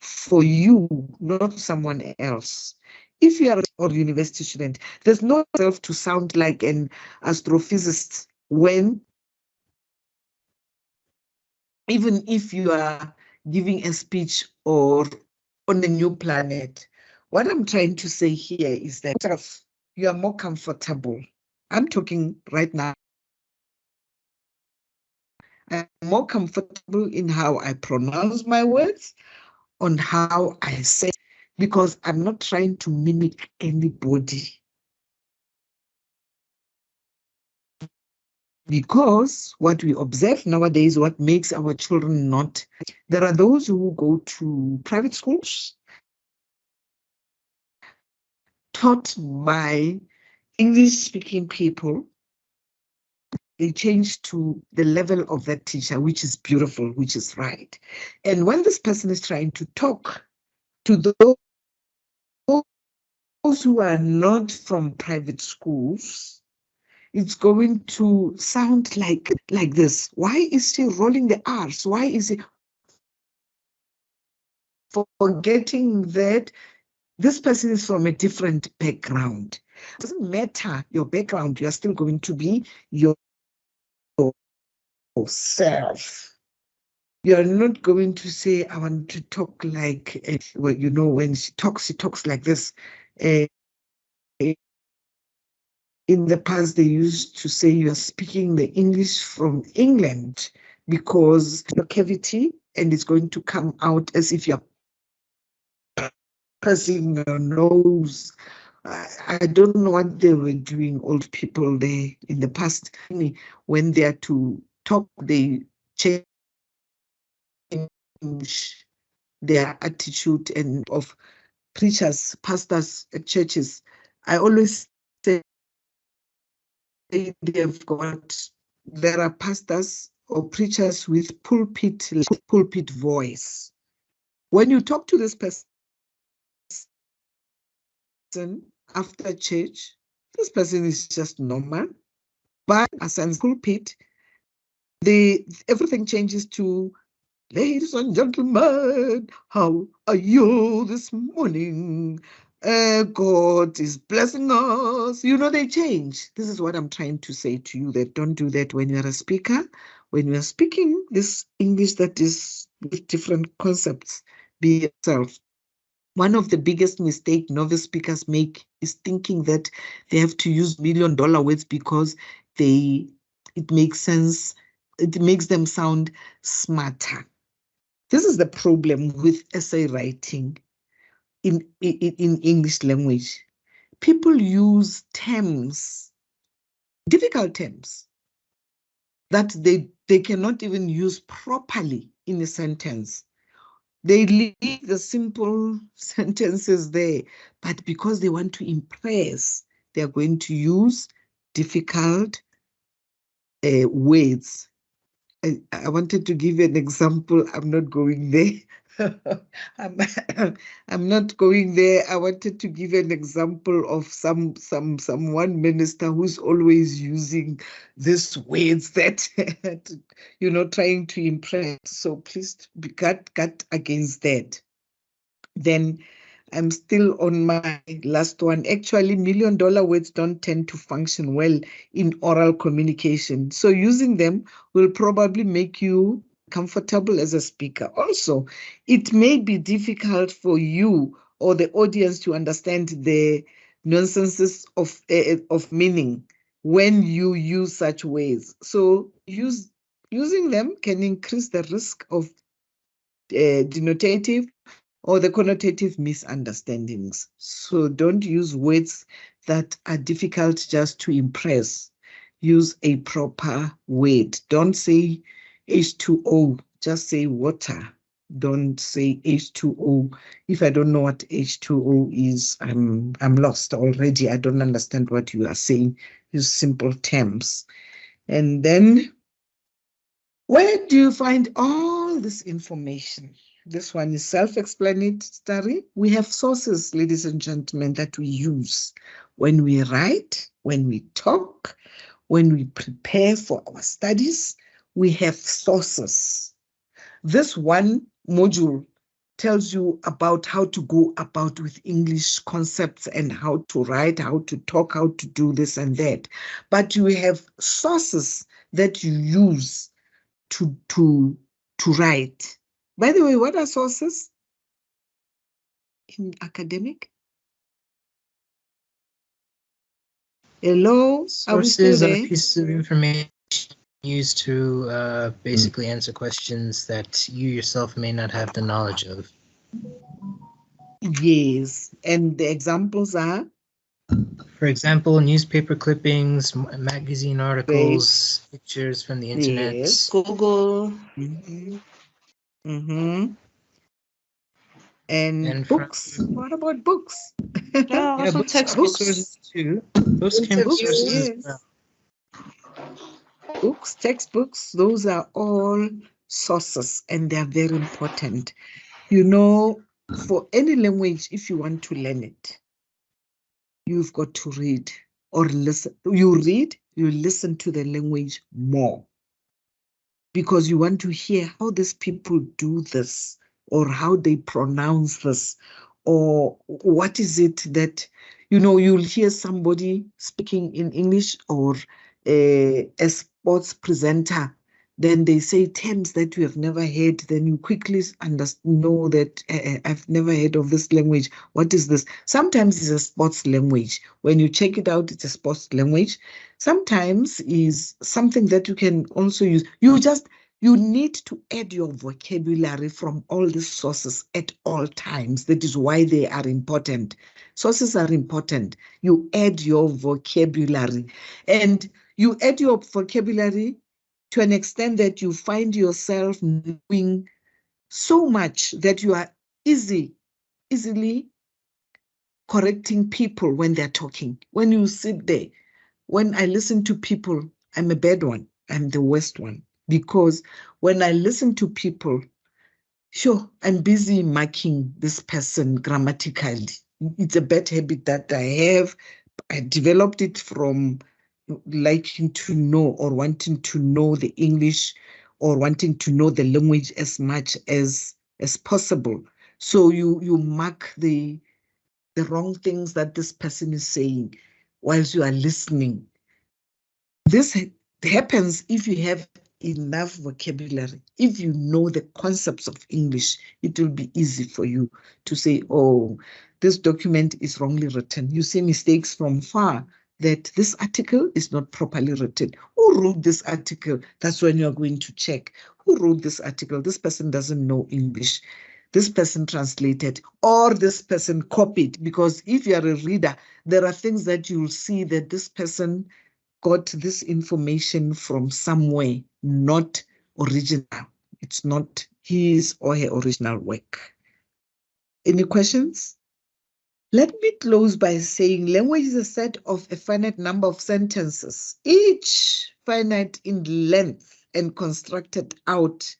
for you, not someone else. If you are a university student, there's no self to sound like an astrophysicist even if you are giving a speech or on a new planet. What I'm trying to say here is that you are more comfortable. I'm talking right now. I'm more comfortable in how I pronounce my words, on how I say, because I'm not trying to mimic anybody. Because what we observe nowadays, what makes our children not, there are those who go to private schools taught by English-speaking people. They change to the level of that teacher, which is beautiful, which is right. And when this person is trying to talk to those who are not from private schools, it's going to sound like this. Why is he rolling the R's? Why is he forgetting that this person is from a different background? It doesn't matter your background, you are still going to be yourself. You're not going to say, I want to talk like, when she talks like this. In the past, they used to say you're speaking the English from England because the cavity, and it's going to come out as if you're pressing your nose. I don't know what they were doing, old people there in the past. When they are to talk, they change their attitude and of preachers, pastors at churches. I always say there are pastors or preachers with pulpit voice. When you talk to this person after church, this person is just normal, but as in pulpit, everything changes to Ladies and gentlemen, how are you this morning? God is blessing us. You know, they change. This is what I'm trying to say to you, that don't do that when you're a speaker. When you are speaking this English that is with different concepts, be yourself. One of the biggest mistakes novice speakers make is thinking that they have to use $1 million words because it makes sense. It makes them sound smarter. This is the problem with essay writing in English language. People use terms, difficult terms, that they cannot even use properly in a sentence. They leave the simple sentences there, but because they want to impress, they are going to use difficult words. I wanted to give an example. I'm not going there. I'm not going there. I wanted to give an example of one minister who's always using these words that trying to impress. So please be guard against that. Then I'm still on my last one. Actually, $1 million words don't tend to function well in oral communication. So using them will probably make you comfortable as a speaker. Also, it may be difficult for you or the audience to understand the nuances of meaning when you use such words. So using them can increase the risk of denotative or the connotative misunderstandings. So don't use words that are difficult just to impress. Use a proper word. Don't say H2O, just say water. Don't say H2O. If I don't know what H2O is, I'm lost already. I don't understand what you are saying. Use simple terms. And then, where do you find all this information? This one is self-explanatory. We have sources, ladies and gentlemen, that we use when we write, when we talk, when we prepare for our studies. We have sources. This one module tells you about how to go about with English concepts and how to write, how to talk, how to do this and that. But you have sources that you use to write. By the way, what are sources in academic? Hello? Sources are pieces of information used to basically answer questions that you yourself may not have the knowledge of. Yes, and the examples are? For example, newspaper clippings, magazine articles, pictures from the internet. Yes, Google. And books. What about books? Yeah, also books can be sources too. Those can be sources as well. Books, textbooks, those are all sources and they are very important. You know, for any language, if you want to learn it, you've got to read or listen. You read, you listen to the language more because you want to hear how these people do this or how they pronounce this or what is it that, you'll hear somebody speaking in English or a sports presenter. Then they say terms that you have never heard. Then you quickly know that I've never heard of this language. What is this? Sometimes it's a sports language. When you check it out, it's a sports language. Sometimes is something that you can also use. You need to add your vocabulary from all these sources at all times. That is why they are important. Sources are important. You add your vocabulary. And you add your vocabulary to an extent that you find yourself knowing so much that you are easily correcting people when they're talking. When you sit there, when I listen to people, I'm a bad one. I'm the worst one. Because when I listen to people, sure, I'm busy marking this person grammatically. It's a bad habit that I have. I developed it from liking to know or wanting to know the English or wanting to know the language as much as possible. So you mark the wrong things that this person is saying whilst you are listening. This happens if you have enough vocabulary. If you know the concepts of English, it will be easy for you to say, oh, this document is wrongly written. You see mistakes from far, that this article is not properly written. Who wrote this article? That's when you're going to check. Who wrote this article? This person doesn't know English. This person translated, or this person copied. Because if you are a reader, there are things that you'll see that this person got this information from somewhere, not original. It's not his or her original work. Any questions? Let me close by saying language is a set of a finite number of sentences, each finite in length and constructed out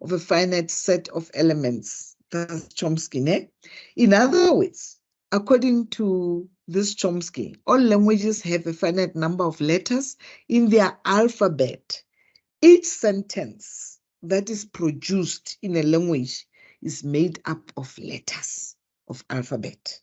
of a finite set of elements. That's Chomsky, ne? In other words, according to this Chomsky, all languages have a finite number of letters in their alphabet. Each sentence that is produced in a language is made up of letters of alphabet.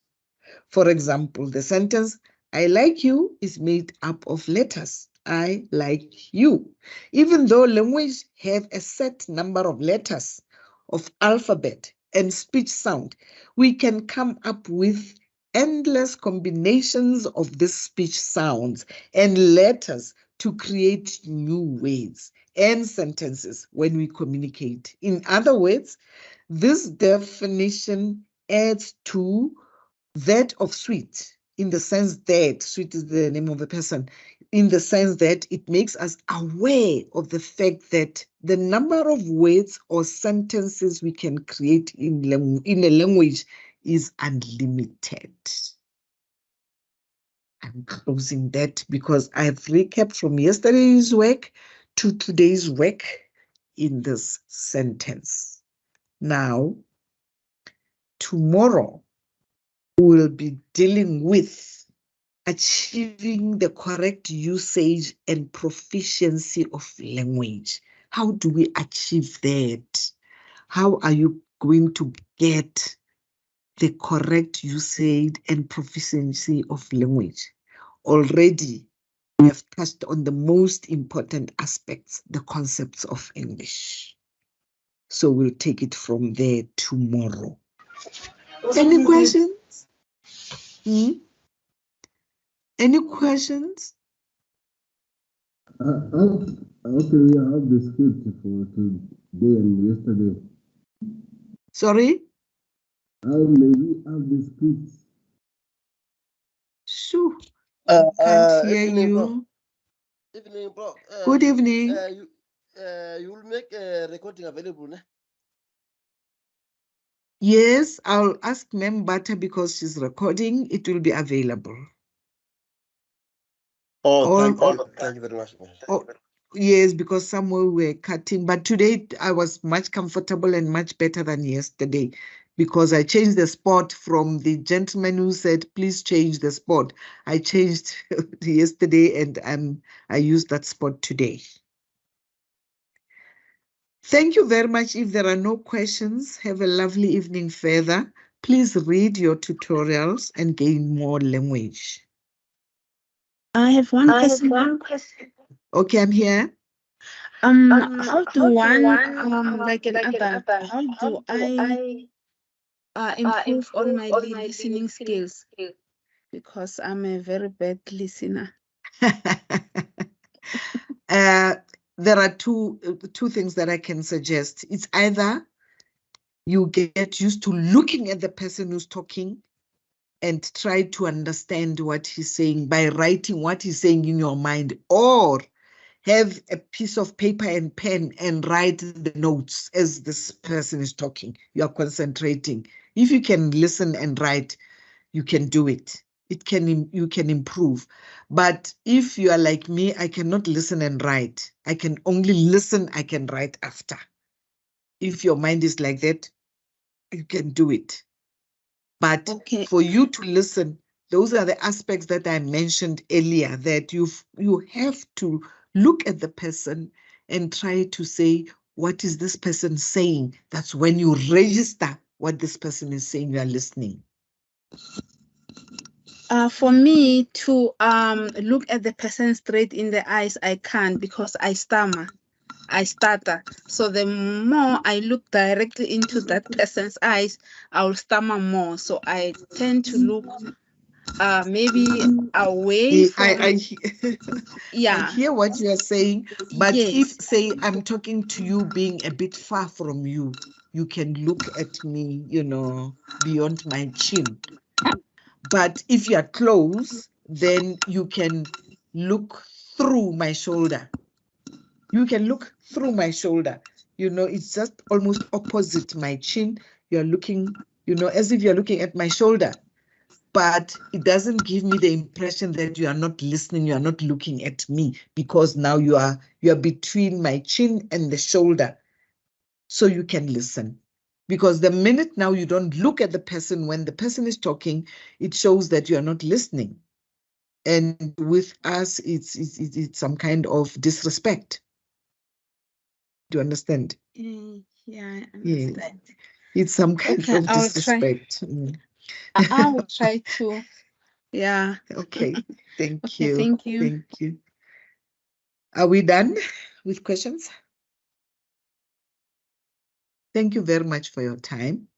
For example, the sentence, I like you, is made up of letters. I like you. Even though language have a set number of letters of alphabet and speech sound, we can come up with endless combinations of these speech sounds and letters to create new words and sentences when we communicate. In other words, this definition adds to that of sweet, in the sense that sweet is the name of a person, in the sense that it makes us aware of the fact that the number of words or sentences we can create in a language is unlimited. I'm closing that because I've recapped from yesterday's work to today's work in this sentence. Now, tomorrow, we'll be dealing with achieving the correct usage and proficiency of language. How do we achieve that? How are you going to get the correct usage and proficiency of language? Already, we have touched on the most important aspects, the concepts of English. So we'll take it from there tomorrow. Any questions? Any questions? Okay, we have the script for today and yesterday. Sorry? Maybe have the script. Sure. Can't hear Evening, bro. you. Evening, bro. Good evening. You will make a recording available, ne? Yes, I'll ask Mem Butter because she's recording. It will be available. Oh, thank you very much. Yes, because somewhere we're cutting. But today I was much comfortable and much better than yesterday because I changed the spot from the gentleman who said, please change the spot. I changed yesterday and I used that spot today. Thank you very much. If there are no questions, have a lovely evening further. Please read your tutorials and gain more language. I have one question. Okay, I'm here. How do one, like an adult, how do I improve on my listening skills? Because I'm a very bad listener. There are two things that I can suggest. It's either you get used to looking at the person who's talking and try to understand what he's saying by writing what he's saying in your mind, or have a piece of paper and pen and write the notes as this person is talking. You are concentrating. If you can listen and write, you can do it. You can improve. But if you are like me, I cannot listen and write. I can only listen, I can write after. If your mind is like that, you can do it. But for you to listen, those are the aspects that I mentioned earlier, that you have to look at the person and try to say, what is this person saying? That's when you register what this person is saying, you are listening. For me to look at the person straight in the eyes, I can't because I stammer. I stutter. So the more I look directly into that person's eyes, I will stammer more. So I tend to look maybe away from. I hear what you are saying, but Yes. if, say, I'm talking to you being a bit far from you, you can look at me, you know, beyond my chin. But if you are close, then you can look through my shoulder. You can look through my shoulder. You know, it's just almost opposite my chin. You're looking, you know, as if you're looking at my shoulder. But it doesn't give me the impression that you are not listening, you are not looking at me, because now you are between my chin and the shoulder. So you can listen. Because the minute now you don't look at the person when the person is talking, it shows that you are not listening. And with us, it's some kind of disrespect. Do you understand? Yeah, I understand. Yeah. It's some kind Okay, of disrespect. I will try to. Yeah. Okay. Thank Okay, you. thank you. Thank you. Are we done with questions? Thank you very much for your time.